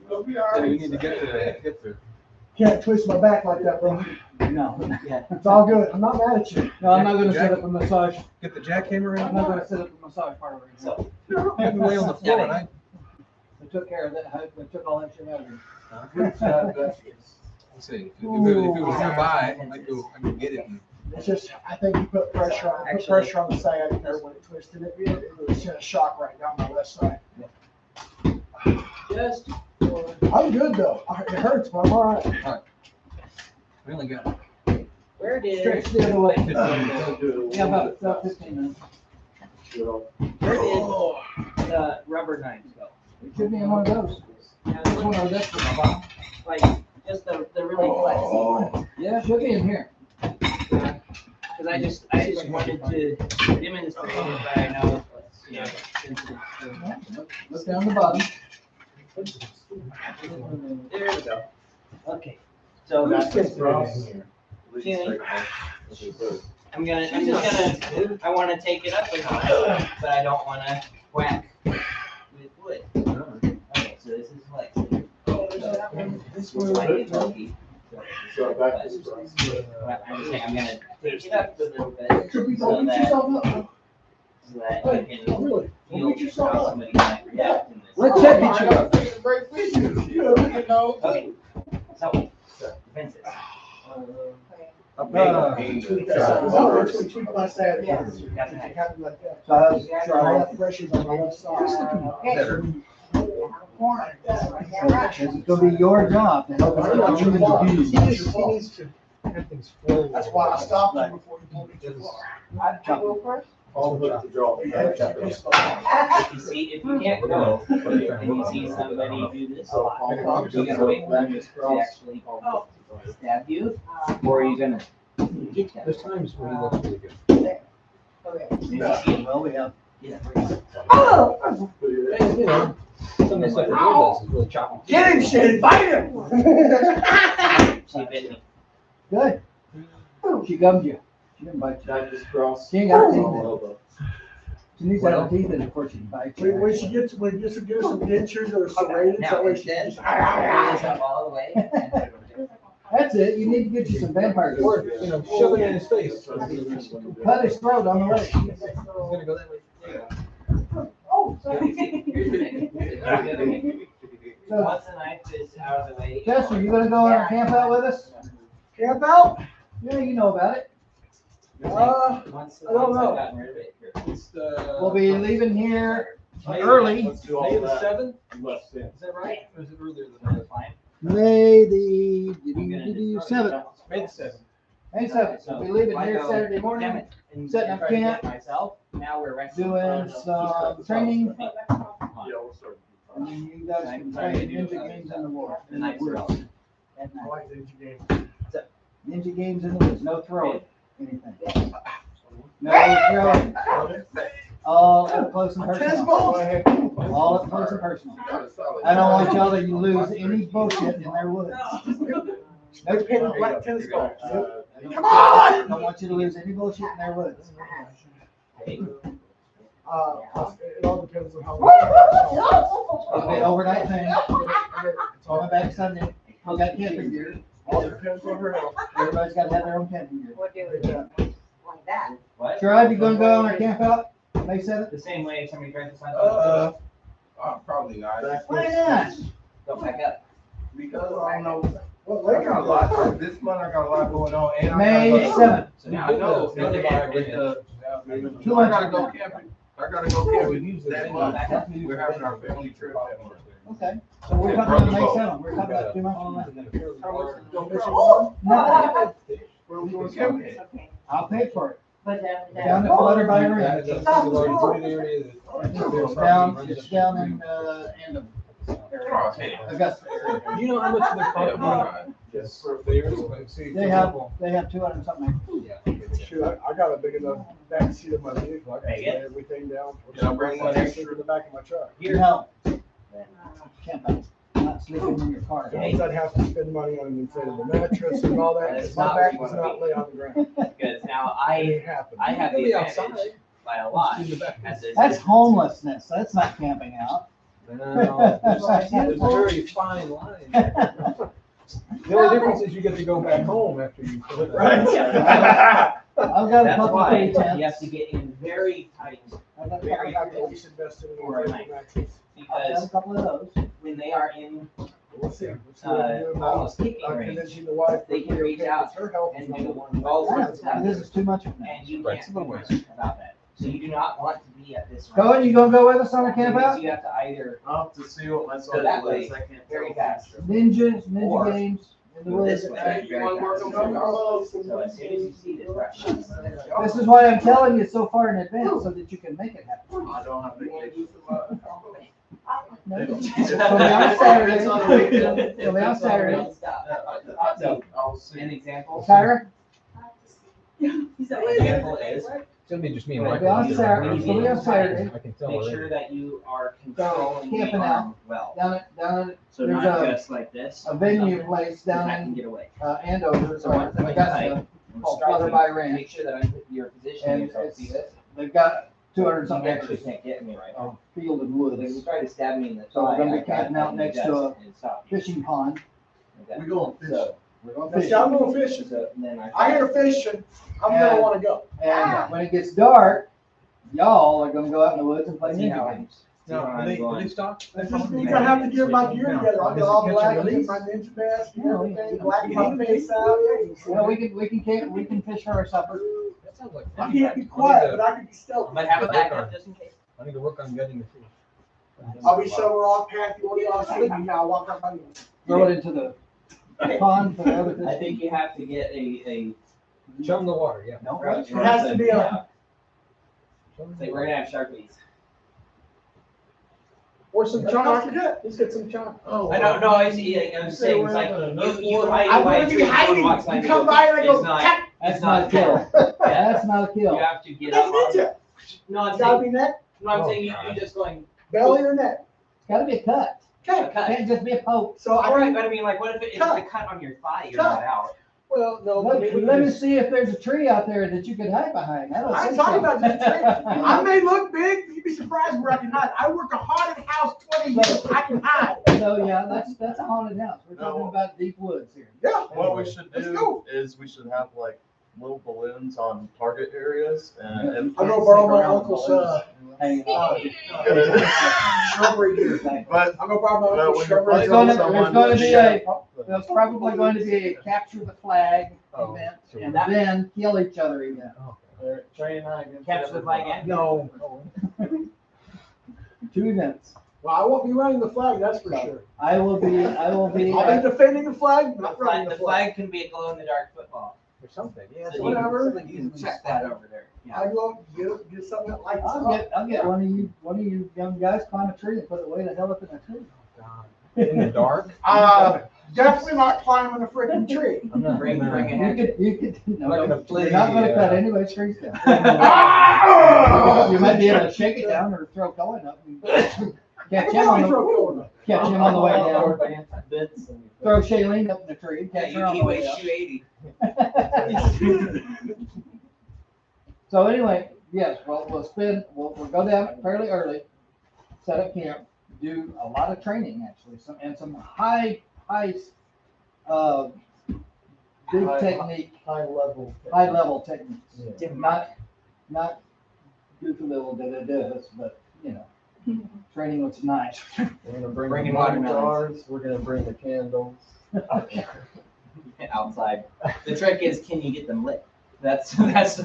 It'll be all So right. you need to get there. Can't twist my back like that, bro. No. Yeah. It's all good. I'm not mad at you. No, I'm not gonna set up a massage. Get the jackhammer I'm in. not gonna set up a massage part over here. So, Have me lay on the floor and I. I took care of that. I took all that shit out of here. Let's see, if it was nearby, I could get it. It's just, I think you put pressure on, put pressure on the sciatic nerve when it twisted it. It was just a shock right down my left side. just I'm good though. It hurts, but I'm all right. We only got. where did Stretch the other way. 15 minutes. Yeah, about 15 minutes. where did the rubber knives go? It should be in one of those. This one of those for my bottom. Like just the really flexy ones. Yeah, it should be in here. Because I just wanted to demonstrate it, but I know it's, you know, sensitive. Look down the bottom. There we go. Okay. So I'm just gonna, I want to take it up a notch, but I don't want to whack with wood. Okay, so this is like, might be funky. So back to I'm just saying, I'm gonna take it up a little bit Could be, so don't beat that, yourself up. so that I can Really? Don't beat feel yourself how up. somebody might react in this. Let Chet beat you up. Okay, so, defenses. Tweak my sciatic nerve. That's nice. It happened like that. So how's I have pressures on my left side. Better. It's gonna be your job to help us get you in He the needs to have things flow. That's why I stopped him before he pulled me too far. I go first? All hook to draw. If you see, if you can't go, and you see somebody do this a lot, you gotta wait for them to actually stab you, or are you gonna get them? There's times when he looks really good. Okay. Well, we have. Yeah. Oh! And, you know, some of the stuff that Bill does is really choppy. Get him, Shane, bite him! She bit me. Good. She gummed you. She didn't bite you. Not just cross. She ain't got teeth in it. She needs to have teeth in it before she can bite you. When she gets, when you get some dentures or serrated, Now, that way she instead, just. roll this up all the way. and put it over there. That's it. You need to get you some vampire. Or, you know, shove it in his face. Cut his throat on the leg. He's gonna go that way. There you go. Oh, sorry. Here's the thing. Here's the thing. Once the knife is out of the way. Chester, you gonna go on our camp out with us? Camp out? Yeah, you know about it. Once I don't know. I've gotten rid of it, here. It's the. We'll be leaving here early. Let's do all May the that. 7th, Less than. is that right? Or is it earlier than That's that? fine. May the I'm gonna just- 7th. May the 7th. May 7th. So We leave it if I here go, Saturday damn morning, it, and setting up try to camp, get myself, now we're resting. doing some training, Yeah, we'll start. and then you guys can play ninja games in the war. The night We're we're out. At I night. like the game. Ninja games in the woods, no throwing, anything. No throwing. All up close and personal. All up close and personal. I don't want y'all to lose any bullshit in their woods. Next pair of black tennis balls. Come on! I don't want you to lose any bullshit in their woods. It all depends on how It'll be an overnight thing. Coming back Sunday. I got camping gear. All depends on her health. Everybody's got to have their own camping gear. What do we like that? What? Gerard, you gonna go on our camp out May 7th? The same way somebody tries to sign Uh, probably not. Why not? Go back up. Because I don't know. Well, I got a lot. This month I got a lot going on. And May I 7th. So now I know. I gotta go camping. I gotta go camping that month. We're having our family trip that month. Okay. So we're talking about May 7th. We're talking about 2 months from now. No. Okay. I'll pay for it. But Down at Flutter by Ring. Yeah, It's down in, Andover. Oh, hey. Augusta area. Do you know how much they're Yeah, costing? Yes. For theirs? Like, see, for They have example, 200 and something. Shoot, I got a big enough back seat of my vehicle. I can Hey, yeah. lay everything down. Can I bring one extra? In the back of my truck. No. Camp out. Not sleeping in your car. That means I'd have to spend money on an inflatable mattress and all that, because my back does not lay on the ground. Because now It I ain't happening. have the It'll be advantage outside. by a lot. in the back. at this That's distance. homelessness. That's not camping out. No, there's a very fine line. The only difference is you get to go back home after you. Right. I've got a That's couple why of you tents. have to get in very tight I've got very I at least invested in Or a a night. mattress. I've got a because couple of those. when they are in We'll see. We'll see what I do. almost kicking I'm range, convincing the wife. they can reach out Her health and is number do one. all sorts of stuff, This is too much for me. and you Right. can't do much about that. So you do not want to be at this. Cohen, range. you gonna go with us on a camp Because out? you have to either I'll have to see what my go that schedule way is. I can't very tell. fast. Ninja Or games in the go woods. this way Hey, you very wanna work fast. on Carlos? So as soon as you see this rush. This is why I'm telling you so far in advance so that you can make it happen. I don't have vacation. No. It's gonna be on Saturday. It'll be on Saturday. I'll see. An example. Tyra? An example is It's gonna be just me and It'll be Michael. on Saturday. It'll be on Saturday. I can tell make already. sure that you are controlling the camping arm well. Down at So There's not a- just like this. a venue place So down I can in, get away. Andover, So once I'm Augusta, I'm called Flutter striking, by Ring. make sure that I'm your position And yourself. it's, See this? they've got 200 You something actually acres can't get me right now. of field and So if you woods, try to stab me in the So we're thigh, gonna be I camping out next to a and stop you. fishing pond. Okay. We going fishing. So, We're going Now, see, fishing. I'm going fishing. so then I hear fishing, I'm gonna wanna go. And when it gets dark, y'all are gonna go out in the woods and play See how ninja I'm- games. see how I'm Do going. they stop? That just means I have to get my gear together. I'll get all black, get my ninja mask and everything, black and face out. Well, we can fish for our supper. That sounds like I fun. can't be quiet, but I can be stealthy. But have a backup just in case. I need to work on getting the fish. I'll be somewhere off path, you want to see me, I'll walk up my. Throw it into the pond for the other fish. I think you have to get a. Chum the water, yeah. No, Right, It has to be a- yeah. Say, we're gonna have Sharpies. Or some chalk, let's get some chalk. Oh, I don't know, I'm saying, it's like, you hide I'm by gonna a be tree, someone hiding, walks by you and come goes, by and I go, it's not- tap, That's not a kill. That's not a You kill. have to get that's up on. ninja. No, I'm It's gotta saying, be neck, no, I'm Oh, saying you God. just going, belly or neck. It's gotta be a cut. a It cut. can't just be a poke. So I Alright, can, but I mean, like, what if it's Cut. a cut on your thigh, you're Cut. not out? well, no, but maybe we Let me just- see if there's a tree out there that you could hide behind. I don't I'm think talking so. about this tree. I may look big, but you'd be surprised where I can hide. I work a haunted house 20 years, I can hide. So, yeah, that's a haunted house. We're talking No. about deep woods here. Yeah. What we should Let's do go. is we should have like little balloons on target areas and. I'm gonna borrow my uncle's, Hanging shrubbery gear. But I'm gonna borrow my No, uncle's when you're shrubbery. There's playing gonna, with there's someone, gonna be a, yeah. there's probably going to be a capture the flag Oh, event so and that- then kill each other event. Trey and I against Capture the flag again? No. 2 events. Well, I won't be running the flag, that's for sure. I will be, I'll be defending the flag, The not running flag, the flag. can be a glow-in-the-dark football. Or something, yeah. So whatever. You can check that over there. Yeah. I go get something that lights I'll get one of you young guys climb a tree and put it way the hell up in a tree. In the dark? Definitely not climbing a freaking tree. I'm not. Bring a hatchet. You could, no, I'm not gonna you're not gonna play, cut anybody's trees down. Ah! You might be able to shake it down or throw Cohen up and catch him on the, catch him on the way down. Throw Shailene up in the tree, catch her on the way up. 280. So anyway, yes, well, we'll go down fairly early, set up camp, do a lot of training actually, some high, big technique, High high-level techniques. Yeah. Not goofy little da-da-das, but, you know, training what's nice. We're gonna bring Bring the in water watermelons. jars, we're gonna bring the candles. Outside. The trick is, can you get them lit? That's. I just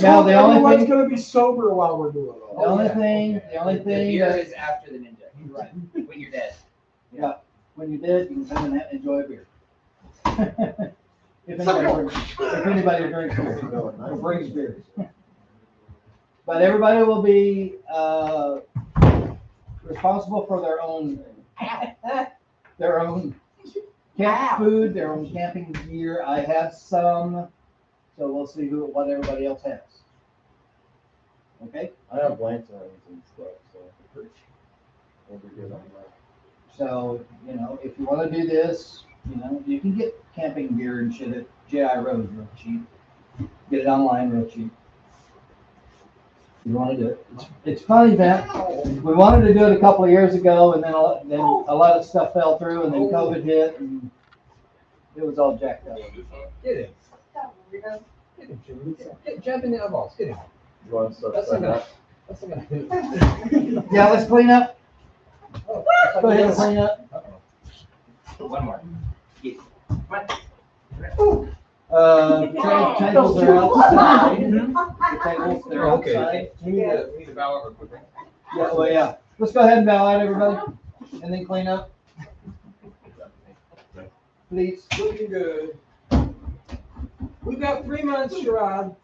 Now, hope the only everyone's thing- gonna be sober while we're doing The it. only thing The beer that, is after the ninja. right, When you're dead. when you're dead, you can come in and enjoy a beer. If anybody drinks beer, or brings beer. But everybody will be, responsible for their own camp food, their own camping gear. I have some, so we'll see what everybody else has. Okay, I have blankets and stuff, so we'll be good on that. so, you know, if you wanna do this, you know, you can get camping gear and shit at J.I. Rose real cheap. Get it online real cheap. You wanna do it. It's a fun event. We wanted to do it a couple of years ago, and then a lot of stuff fell through, and then COVID hit, and it was all jacked up. Get him. Get him, Jimmy. Jump in the eyeballs. Get him. You want stuff That's like not that? That's not gonna. Yeah, let's clean up. Go ahead and clean up. One more. Tables are outside. The tables, they're Okay. outside. We need to bow out real quick. Yeah, well, yeah. Let's go ahead and bow out, everybody, and then clean up. Please. Looking good. We've got 3 months, Sherrod.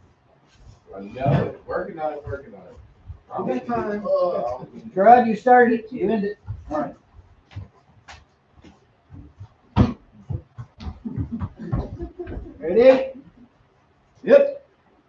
I know it. Working on it. We got time. Gerard, you started it, you end it. All right. Ready? Yep.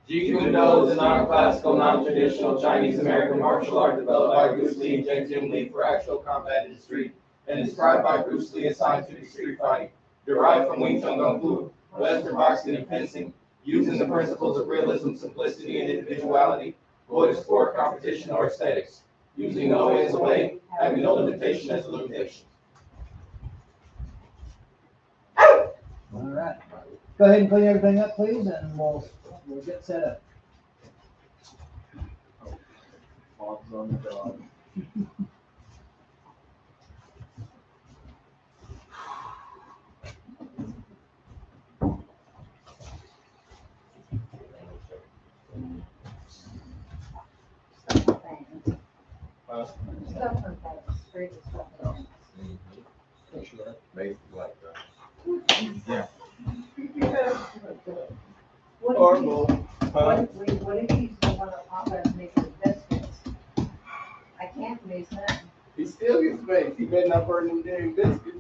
Jeet Kune Do is a non-classical, non-traditional Chinese American martial art developed by Bruce Lee and James Jim Lee for actual combat in the street, and inspired by Bruce Lee and scientific street fighting, derived from Wing Chun Kung Fu, Western boxing and fencing, using the principles of realism, simplicity, and individuality, void of sport, competition, or aesthetics, using no way as a way, having no limitation as a limitation. All right. Go ahead and clean everything up, please, and we'll get set up. Bob's on the dog. Basically like that. Horrible. What if he's the one that Papa makes the biscuits? I can't make that. He still gets baked. He better not burn them dairy biscuits.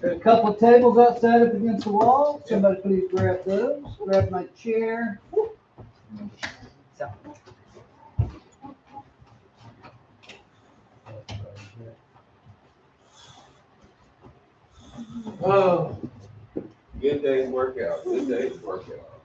There's a couple of tables outside up against the wall. Somebody please grab those. Grab my chair. Oh, good day's workout. Good day's workout.